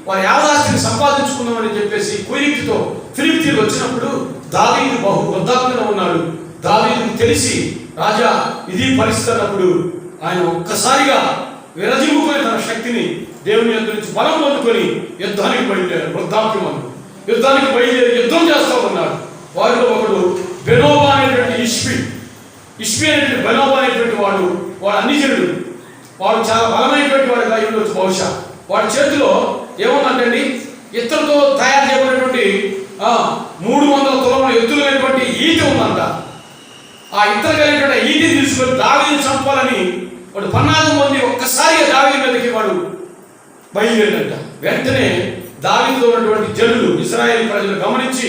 వారి యావదాస్తిని సంపాదించుకుందామని చెప్పేసి కుయుక్తితో ఫిలిష్తీయులు వచ్చినప్పుడు దావీదు బహు వృద్ధాప్యంలో ఉన్నాడు. దావీదుకు తెలిసి రాజా ఇది పరిస్థితి అన్నప్పుడు ఆయన ఒక్కసారిగా విరజిమ్ముకొని తన శక్తిని దేవుని యొద్ద నుంచి బలం పొందుకొని యుద్ధానికి బయలుదేరారు. వృద్ధాప్యం యుద్ధానికి బయలుదేరి యుద్ధం చేస్తూ ఉన్నాడు. వారిలో ఒకడు బెనోబా అనేటువంటి ఇష్బి అనేటువంటి బెనోబా అనేటువంటి వాడు అన్నిజనుడు. వాడు చాలా బలమైనటువంటి వాడిగా అయి ఉండొచ్చు బహుశా. వాడి చేతిలో ఏముందంటండి, ఇత్తడితో తయారు చేయబడినటువంటి 300 తులముల ఎత్తులైనటువంటి ఈటె ఉందంట. ఆ ఇత్తడి కలిగినటువంటి ఈటెని తీసుకొని దావీదుని చంపాలని వాడు పన్నాగం పొంది ఒక్కసారిగా దావీదు మీదకి వాడు బయలుదేరాడంట. వెంటనే దావీదుతో ఉన్నటువంటి జనులు, ఇశ్రాయేలు ప్రజలు గమనించి,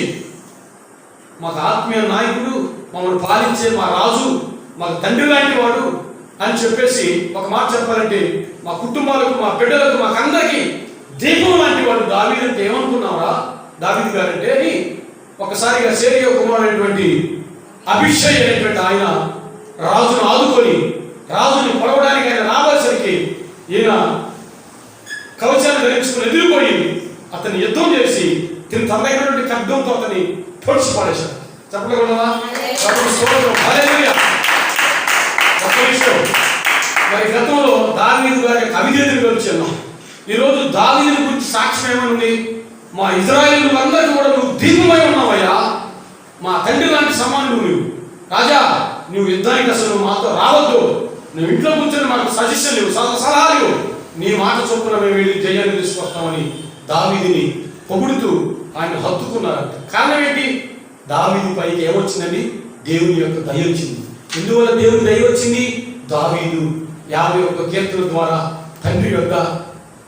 మాకు ఆత్మీయ నాయకుడు, మమ్మల్ని పాలించే మా రాజు, మాకు తండ్రి లాంటి వాడు అని చెప్పేసి, ఒక మాట చెప్పాలంటే మా కుటుంబాలకు, మా బిడ్డలకు, మాకందరికీ దీపం లాంటి వాడు దావీదు అంటే ఏమనుకున్నారా దావీదు గారంటే అని ఒకసారిగా సేరియా కుమారుడైనటువంటి అభిషేక్ అనేటువంటి ఆయన రాజును ఆదుకొని, రాజుని పొడవడానికి ఆయన రావాల్సరికి ఈయన కవచాన్ని ధరించుకుని ఎదిరిపోయి అతన్ని యుద్ధం చేసి తనదైనటువంటి ఖడ్గంతో అతన్ని పొడిచి పడేశాడు. చెప్పగలవా? ఒక్క విషయం, మరి గతంలో దావీదు గారి అవిధేయతను గురించి అన్నాం. ఈరోజు దావీదు గురించి సాక్ష్యం ఏమనుంది? మా ఇశ్రాయేలులందరికీ కూడా నువ్వు దీపమై ఉన్నావయ్యా, మా తండ్రి లాంటి సమానుడు నువ్వు రాజా, నువ్వు యుద్ధానికి అసలు మాతో రావద్దు, నువ్వు ఇంట్లో కూర్చొని మాకు సజెషన్ లేవు, సలహాలు లేవు, నీ మాట చొప్పున మేము వెళ్ళి జయాన్ని తీసుకొస్తామని దావీదుని పొగుడుతూ ఆయన హత్తుకున్నారు. కారణం ఏంటి? దావీదు పైకి ఏమొచ్చిందండి? దేవుని యొక్క దయ వచ్చింది. ఎందువల్ల దేవుని దయ వచ్చింది? దావీదు 51 కీర్తన ద్వారా తండ్రి యొక్క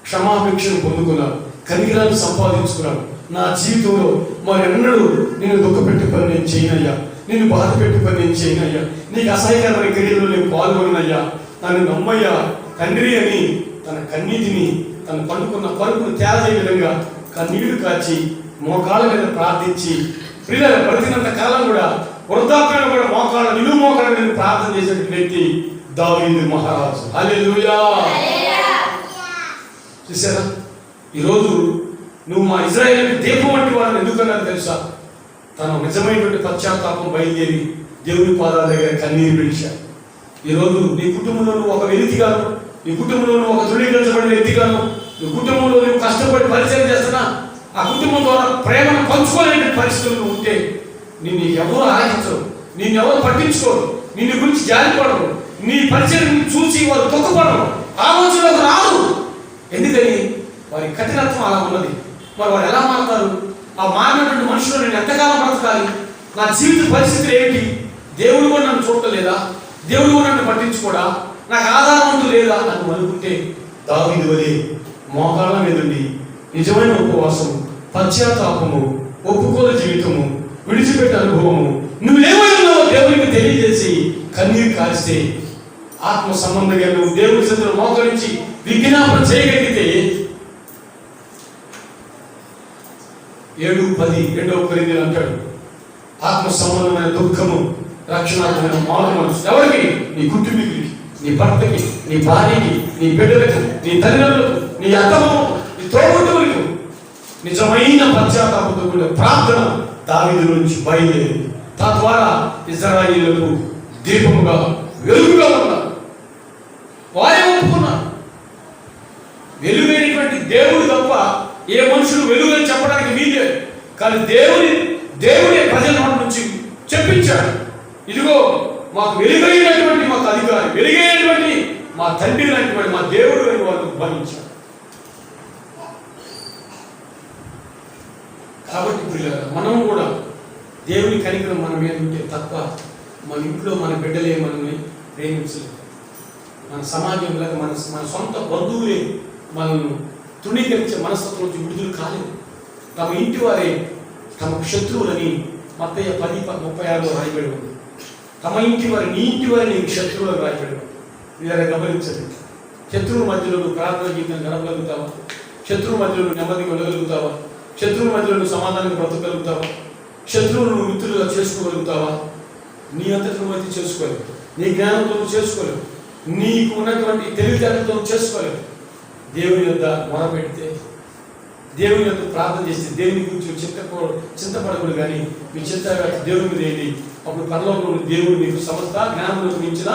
క్షమాభిక్షను పొందుకున్నాడు, కనికరాన్ని సంపాదించుకున్నాడు. నా జీవితంలో మరెన్నడూ నేను దుఃఖపెట్టే పని నేను చేయనయ్యా, నేను బాధ పెట్టే పని నేను చేయనయ్యా, నీకు అసహ్యకరమైన క్రియలో నేను పాల్గొనయ్యా, నన్ను నమ్మయ్యా తండ్రి అని తన కన్నీటిని, తను పండుకున్న పరుపును తేలజే విధంగా కన్నీళ్లు కాచి మోకాళ్ళ మీద ప్రార్థించి, పిల్లలు బ్రతికినంత కాలం కూడా వృద్ధాప్యంలో కూడా మోకాళ్ళ నిలువు మోకాళ్ళ మీద ప్రార్థన చేసే వ్యక్తి దావీదు మహారాజు. హల్లెలూయా. చూసారా? ఈరోజు నువ్వు మా ఇశ్రాయేలుకి దీపం వంటి వాడిని ఎందుకన్నారు తెలుసా? తన నిజమైనటువంటి పశ్చాత్తాపం బయలుదేరి దేవుని పాదాల దగ్గర కన్నీరు విడిచాడు. ఈరోజు నీ కుటుంబంలో నువ్వు ఒక వ్యక్తిగాను, నీ కుటుంబంలో నువ్వు ఒక ధృవీకరించబడిన వ్యక్తిగాను, నీ కుటుంబంలో నువ్వు కష్టపడి పరిచయం చేస్తున్నా ఆ కుటుంబం ద్వారా ప్రేమను పంచుకోలేని పరిస్థితులు ఉంటే నిన్ను ఎవరు ఆరాధించరు, నిన్ను ఎవరు పట్టించుకోరు, నిన్ను గురించి జారిపడరు, నీ పరిచయం చూసి వారు తొక్కపడరు, ఆలోచనలకు రాదు. ఎందుకని? వారి కఠినత్వం అలా ఉన్నది. మరి వారు ఎలా మారుతారు? ఆ మారినటువంటి మనుషులు నేను ఎంతకాలం బ్రతకాలి? నా జీవిత పరిస్థితులు ఏమిటి? దేవుడు కూడా నన్ను చూడలేదా? దేవుడు కూడా నన్ను పట్టించుకోడా? నాకు ఆధారం అంటూ లేదా అని అనుకుంటే దావీదు వలె మోకాళ్ళ మీదండి నిజమైన ఉపవాసము, పశ్చాత్తాపము, ఒప్పుకోల జీవితము, విడిచిపెట్టే అనుభవము, నువ్వేమైనావో దేవునికి తెలియజేసి కన్నీరు కాల్స్తే ఆత్మ సంబంధంగా నువ్వు దేవుడి చేతులు మోకరించి విజ్ఞాపన చేయగలిగితే 7:10 కొరింథీయులు అంటాడు, ఆత్మ సంబంధమైన దుఃఖము రక్షణాత్మకమైన మారు మనసు ఎవరికి? నీ కుటుంబీకులకి, నీ భర్తకి, నీ భార్యకి, నీ బిడ్డలకు, నీ తల్లిదండ్రులకు, నీ అత్తమ్మకు, నీ తోబుట్టువులకు నిజమైన పశ్చాత్తాపంతో కూడిన ప్రార్థన దావీదు నుంచి బయలుదేరింది. తద్వారా ఇశ్రాయేలులకు దీపముగా, వెలుగుగా ఉన్నారు. వారే ఒప్పుకున్నారు. వెలుగైనటువంటి దేవుడు తప్ప ఏ మనుషులు వెలుగు అని చెప్పడానికి వీలేదు. కానీ దేవుడే ప్రజల నుంచి చెప్పించాడు, ఇదిగో మాకు వెలుగైనటువంటి మాకు అధికారి, వెలుగైనటువంటి మా తండ్రి లాంటి వాడు మా దేవుడు అని వాళ్ళు భావించారు. కాబట్టి మనం కూడా దేవుని కనికరం మన మీద ఉంటే తప్ప మన ఇంట్లో మన బిడ్డలే మనల్ని ప్రేమించలేదు, మన సమాజంలో మన సొంత బంధువులే మనల్ని తృణీకరించే మనస్తత్వం నుంచి విడుదల కాలేదు. తమ ఇంటి వారే తమకు శత్రువులని మత్తయి 10:36 రాయబడి ఉంది. తమ ఇంటి వారి, నీ ఇంటి వారి నీకు శత్రువులకు రాయబడి ఉంది. ఇలా గమనించండి. శత్రువుల మధ్యలో నువ్వు ప్రార్థన జీవితం గడపగలుగుతావా? శత్రువుల మధ్యలో నువ్వు నెమ్మదిగా ఉండగలుగుతావా? శత్రువుల మధ్యలో నువ్వు సమాధానంగా బ్రతకగలుగుతావా? శత్రువులు నువ్వు మిత్రులుగా చేసుకోగలుగుతావా? నీ అంతటి నువ్వైతే చేసుకోలేవు, నీ జ్ఞానంతో నువ్వు చేసుకోలేవు, నీకు ఉన్నటువంటి తెలివితేటలతో నువ్వు చేసుకోలేవు. దేవుని యొద్ద మొరపెడితే, దేవుని యొక్క ప్రార్థన చేస్తే, దేవుని గురించి చింతపడకూడదు. కానీ మీ చింత దేవుని మీద ఏంటి? అప్పుడు పరలోకంలో దేవుడు మీకు సమస్త జ్ఞానంలోకి మించిన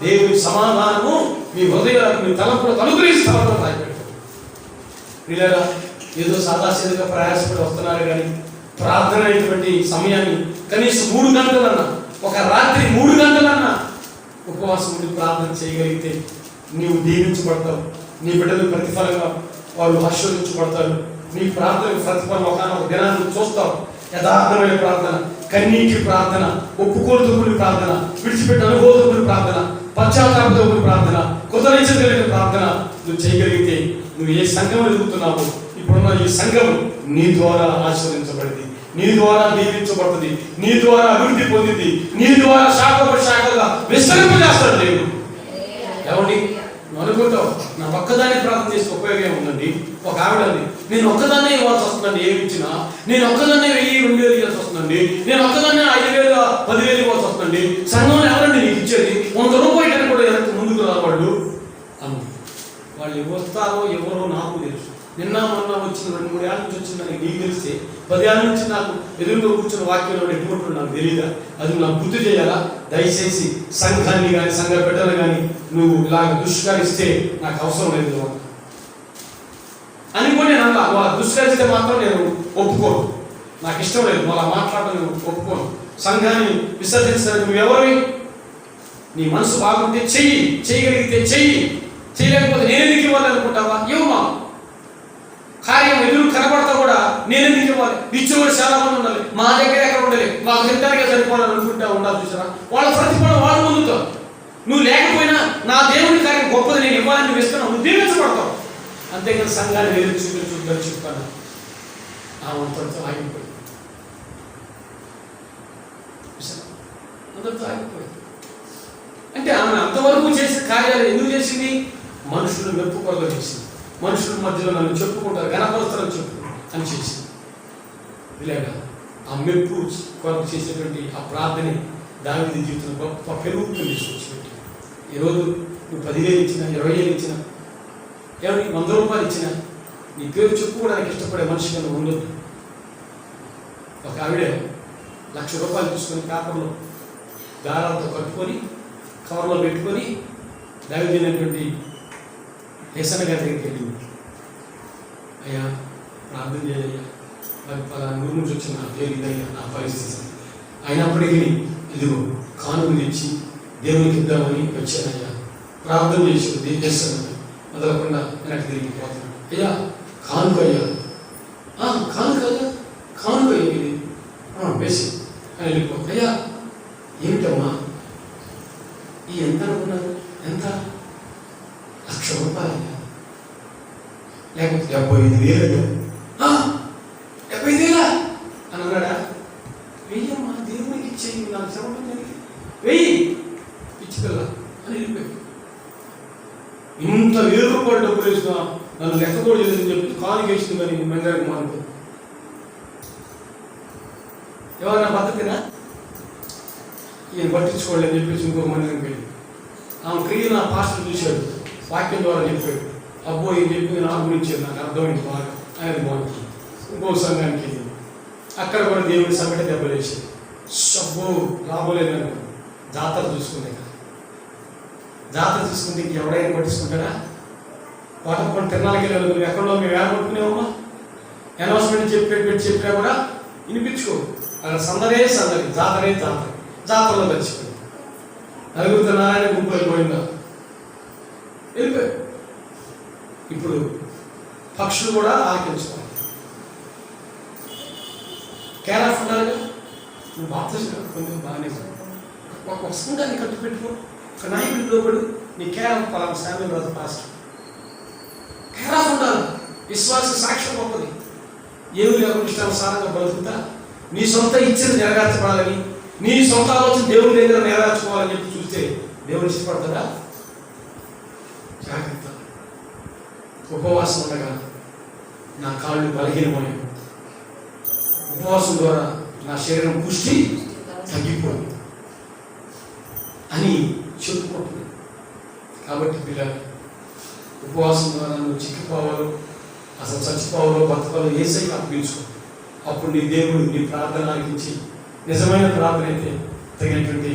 దేవుని సమాధానము మీ హృదయాలకు, మీ తలంపులకు అనుగ్రహిస్తామని రాయబెడతారు. పిల్లరా, ఏదో సాదాసీదంగా ప్రయాసపడి వస్తున్నారు కానీ ప్రార్థన అనేటువంటి సమయాన్ని కనీసం 3 గంటలన్నా, ఒక రాత్రి 3 గంటలన్నా ఉపవాసం ఉండి ప్రార్థన చేయగలిగితే నీవు దీవించబడతావు. నీ బిడ్డలు ప్రతిఫలంగా వాళ్ళు ఆశీర్వదించబడతారు. నీ ప్రార్థనకు ప్రతిఫలం ఒక దినాన్ని చూస్తావు. యథార్థమైన ప్రార్థన, కన్నీటి ప్రార్థన, ఒప్పుకోలుతుకుని ప్రార్థన, విడిచిపెట్టిన అనుభూతుకుని ప్రార్థన, పశ్చాత్తాపకుని ప్రార్థన, కృతజ్ఞతగలిగిన ప్రార్థన నువ్వు చేయగలిగితే నువ్వు ఏ సంఘం ఎదుగుతున్నావు, ఇప్పుడున్న ఈ సంఘం నీ ద్వారా ఆశీర్వదించబడింది, నీ ద్వారా దీవించబడుతుంది, నీ ద్వారా అభివృద్ధి పొందింది, నీ ద్వారా శాఖగా విస్తరింపజేస్తాడు దేవుడు. ఎవరి నువ్వు అనుకుంటావు నా ఒక్కదాన్ని ప్రార్థన చేస్తే ఉపయోగం ఉందండి. ఒక ఆవిడ అంది, నేను ఒక్కదాన్నే ఇవ్వాల్సి వస్తుందండి, ఏమి ఇచ్చినా నేను ఒక్కదాన్నే 1000-2000 ఇవ్వాల్సి వస్తుందండి, నేను ఒక్కదాన్నే 5000-10,000 ఇవ్వాల్సి వస్తుందండి, సంఘంలో ఎవరండి నీకు ఇచ్చేది, 100 రూపాయలు కూడా ఎవరికి ముందుకు రావాళ్ళు అంది. వాళ్ళు వస్తారో ఎవరో నాకు తెలుసు. నిన్న మొన్న వచ్చిన 2-3 ఏళ్ళ నుంచి వచ్చిందని నీకు తెలిస్తే 10 ఏళ్ళ నుంచి నాకు ఎదురుగా కూర్చున్న వాక్యంలో ఎటువంటి నాకు తెలియదా? అది నాకు గుర్తు చేయాలా? దయచేసి సంఘాన్ని కానీ సంఘ బిడ్డలు కానీ నువ్వు ఇలాగ దుష్కరిస్తే నాకు అవసరం లేదు అని కూడా నేను అలా దుష్కరిస్తే మాత్రం నేను ఒప్పుకోను, నాకు ఇష్టం లేదు, అలా మాట్లాడడం నేను ఒప్పుకోను. సంఘాన్ని విసర్జించడానికి నువ్వు ఎవరివి? నీ మనసు బాగుంటే చెయ్యి, చేయగలిగితే చెయ్యి, చేయలేకపోతే నేను ఎందుకు ఇవ్వాలి అనుకుంటావా? ఇవ్వమా. కార్యం ఎదురు కనబడతా కూడా నేను ఎందుకు ఇవ్వాలి? ఇచ్చేవాడు చాలా మంది ఉండాలి, మా దగ్గర ఎక్కడ ఉండాలి, మాకు తింటానికే సరిపోవాలని అనుకుంటా ఉండాలి. చూసారా, వాళ్ళ ప్రతిఫలం వాళ్ళు పొందుతావు. నువ్వు లేకపోయినా నా దేవుని కార్యం గొప్పది, నేను ఇవ్వాలని నువ్వు ఇస్తున్నావు, నువ్వు దీవించబడతావు. అంతేకాని సంఘాన్ని వేరు చూపించుకుంటాను చెప్పాను ఆ అంతటితో ఆగిపోయింది. అంతటితో ఆగిపోయింది. అంటే ఆమె అంతవరకు చేసిన కార్యాలు ఎందుకు చేసింది? మనుషులు మెప్పు కొరకు చేసింది. మనుషుల మధ్యలో నన్ను చెప్పుకుంటారు, గణపరుస్తారని చెప్పు అని చేసింది. ఇలాగా ఆ మెప్పు కొరకు చేసేటువంటి ఆ ప్రార్థన దావీదు జీవితంలో గొప్ప పెరుగుతుంది తీసుకొచ్చిపెట్టి. ఈరోజు నువ్వు 10,000 ఇచ్చినా, 20,000 ఇచ్చినా, ఏమని 100 రూపాయలు ఇచ్చినా నీ పేరు చెప్పుకోవడానికి ఇష్టపడే మనిషిగా నువ్వు ఉండొద్దు. ఒక ఆవిడ 1,00,000 రూపాయలు తీసుకొని పేపర్లో దారాలతో కట్టుకొని కవర్లో పెట్టుకొని దావీదైనటువంటి యేసన్న గారి దగ్గరికి వెళ్ళింది. అయ్యా ప్రార్థన చేయ్యా, మరి పలానా ఊరు నుంచి వచ్చిన నా పేరు ఇదయ్యా, నా పరిస్థితి అయినప్పటికీ ఇదిగో కానుక తెచ్చి దేవునికి ఇద్దామని వచ్చానయ్యా, ప్రార్థన చేసి చేస్తాను మొదలకుండా వెనక్కి తిరిగిపోతున్నాను. అయ్యా కానుక అయ్యా, కానుక అయ్యా, కానుక ఇది వేసి అని వెళ్ళిపో. అయ్యా ఏమిటమ్మా ఈ ఎంత అనుకున్నారు? ఎంత? 1,00,000 రూపాయలు అయ్యా, లేకపోతే 75,000 అయ్యా. 75,000 అని అన్నాడా? వెయ్యమ్మా, దేవునికి ఇచ్చేయి, నాకు శ్రమ వెయ్యి పిచ్చిపిల్ల అని వెళ్ళిపోయి. ఇంత 1,000 రూపాయలు డబ్బులు వేసినా నన్ను లెక్క కూడా చేసిందని చెప్పి కానుక వేసింది. కానీ మెంగారికి మానుకో ఎవరైనా బతకనా ఈయన పట్టించుకోవాలని చెప్పేసి ఇంకో మందిరం వెళ్ళి ఆమె క్రియ నా పాస్టర్ చూశాడు, వాక్యం ద్వారా చెప్పాడు. అబ్బో ఏం చెప్పి నా గురించి నాకు అర్థమైంది బాగా అనేది బాగుంటుంది. ఇంకో సంఘానికి వెళ్ళి అక్కడ కూడా దేవుడి సగట దెబ్బలేసేది. సబ్బో రాబోలేదు అనుకో, జాతర చూసుకుంటే కదా, జాతర చూసుకుంటే ఎవడైనా పట్టించుకుంటాడా? వాటర్ తిరణాలకి వెళ్ళి ఎక్కడో మేము ఏర్పడుకునేవమ్మా, అనౌన్స్మెంట్ చెప్పినా కూడా వినిపించుకో. అక్కడ సందడే సందడి, జాతరే జాతర, జాతరలో కలిసిపోయింది. నలుగురితో నారాయణ గుంపు అయిపోయిందా, వెళ్ళిపోయి. ఇప్పుడు పక్షులు కూడా ఆలకించుకోవాలి. కేర్ ఆఫ్ ఉండాలిగా. నువ్వు బాప్తిజం కొంచెం బాగానే ఒక సంఘాన్ని కట్టు పెట్టుకో, ఒక నాయకుడి లోపడు నీ కేర్ ఆఫ్ పలానా Samuel Raju pastor. Care of ఉండాలి. విశ్వాస సాక్ష్యం గొప్పది. ఏమి లేకుండా ఇష్టానుసారంగా బ్రతుకుతా నీ సొంత ఇచ్చిన నెరవేర్చబడాలని, నీ సొంత ఆలోచన దేవుడి దగ్గర నెరవేర్చుకోవాలని చెప్పి చూస్తే దేవుడు ఇష్టపడతాడా? జాగ్రత్త. ఉపవాసం ఉండగా నా కాళ్ళు బలహీనమయ్యాయి, ఉపవాసం ద్వారా నా శరీరం పుష్టి తగ్గిపోయింది అని చెప్పుకుంటుంది. కాబట్టి పిల్లలు ఉపవాసం ద్వారా నువ్వు చిక్కిపోవాలో, అసలు చచ్చిపోవాలో, బతకాలో ఏసైకి అప్పగించుకో. అప్పుడు నీ దేవుడు నీ ప్రార్థన ఆలకించి నిజమైన ప్రార్థన అయితే తగినటువంటి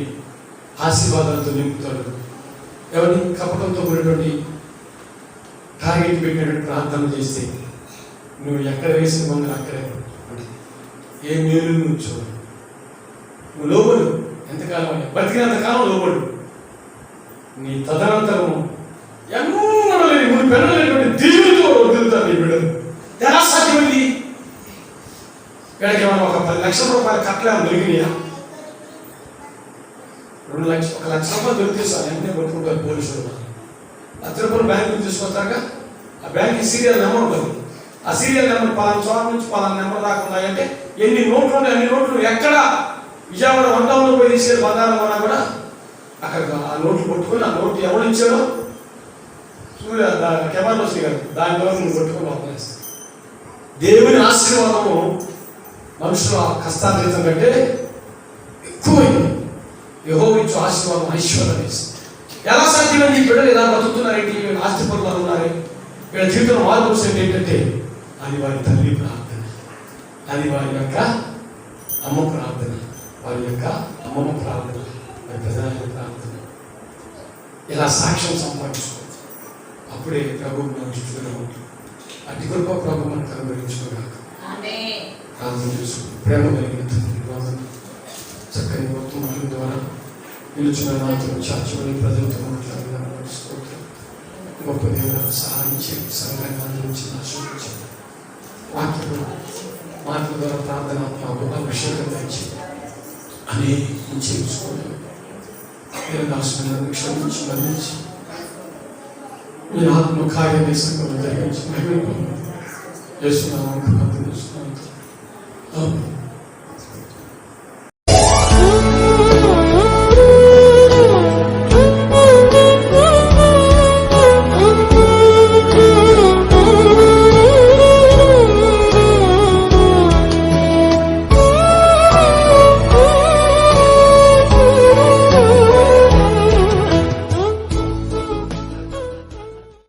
ఆశీర్వాదాలతో నింపుతాడు. ఎవరిని కపటంతో కూడినటువంటి టార్గెట్ పెట్టినటువంటి ప్రార్థన చేస్తే నువ్వు ఎక్కడ వేసిన మందులు అక్కడే ఏ మేలు నువ్వు చూడు. నువ్వు లోబడు. ఎంతకాలం బతికినంతకాలం లోబడు. నీ తదనంతరము ఎన్నో లేని మూడు పెళ్ళలేటువంటి దీవులతో వదులుతారు ఈ బిడ్డలు. ఎలా సాధ్యమైంది? వీళ్ళకి ఏమైనా ఒక 10 లక్షల రూపాయల కట్టలేమో దొరికినాయా? 1 లక్ష రూపాయలు దొరికితే సార్ వెంటనే కొట్టుకుంటారు పోలీసులు. 1 లక్ష రూపాయలు బ్యాంకు తీసుకొస్తాక ఆ బ్యాంక్ సీరియల్ నెంబర్ ఉంటుంది. ఆ సీరియల్ నెంబర్ పలానా చోట నుంచి పలానా నెంబర్ దాకా ఉన్నాయంటే ఎన్ని నోట్లు ఉన్నాయి, అన్ని నోట్లు ఎక్కడ విజయవాడ 1 టౌన్లో పోయి తీసుకెళ్ళి బంగారం కొన్నా కూడా అక్కడ ఆ నోట్లు కొట్టుకొని ఆ నోట్లు ఎవరు ఇచ్చాడో కెమెరా వస్తుంది కదా, దాని ద్వారా నువ్వు కొట్టుకొని ఆపేస్తావు. దేవుని ఆశీర్వాదము మనుషుల కష్టార్జితం కంటే ఎక్కువైంది. యెహోవా ఇచ్చే ఆశీర్వాదం ఐశ్వర్యం ఇస్తుంది. ఎలా సాధ్యమైంది? ఈ బిడ్డలు ఎలా బతుకుతున్నారేంటి? ఆస్తి పనులు ఉన్నారే, వీళ్ళ జీవితంలో మార్పు వచ్చేది ఏంటంటే అది వారి తల్లి ప్రార్థన, అది వారి యొక్క అమ్మ ప్రార్థన, వారి యొక్క అమ్మమ్మ ప్రార్థన, వారి ప్రధాన ప్రార్థన. ఇలా సాక్ష్యం సంపాదించుకోవచ్చు. అప్పుడే ప్రభు మనం చుట్టూనే ఉంటుంది. అతి కృప ప్రభు మనం కనుగరించుకోగలరు. ప్రార్థన చేసుకుని ప్రేమ కలిగిన తండ్రి, చక్కని వర్తమానం ద్వారా నిలుచున్న నాతో చాచుని ప్రజలతో మాట్లాడిన గొప్ప దేవుడు సహాయం చేయండి. సంఘాన్ని అందించిన ఆశీర్వదించండి. మాటల ద్వారా ప్రార్థన అభిషేకం తెచ్చి అనేకం చేయించుకోండి. నేను దాసులను క్షమించి బంధించి మీ ఆత్మ కార్యాన్ని సంఘంలో జరిగించి మహిళ చేస్తున్నాను. ప్రార్థన చేస్తున్నాను.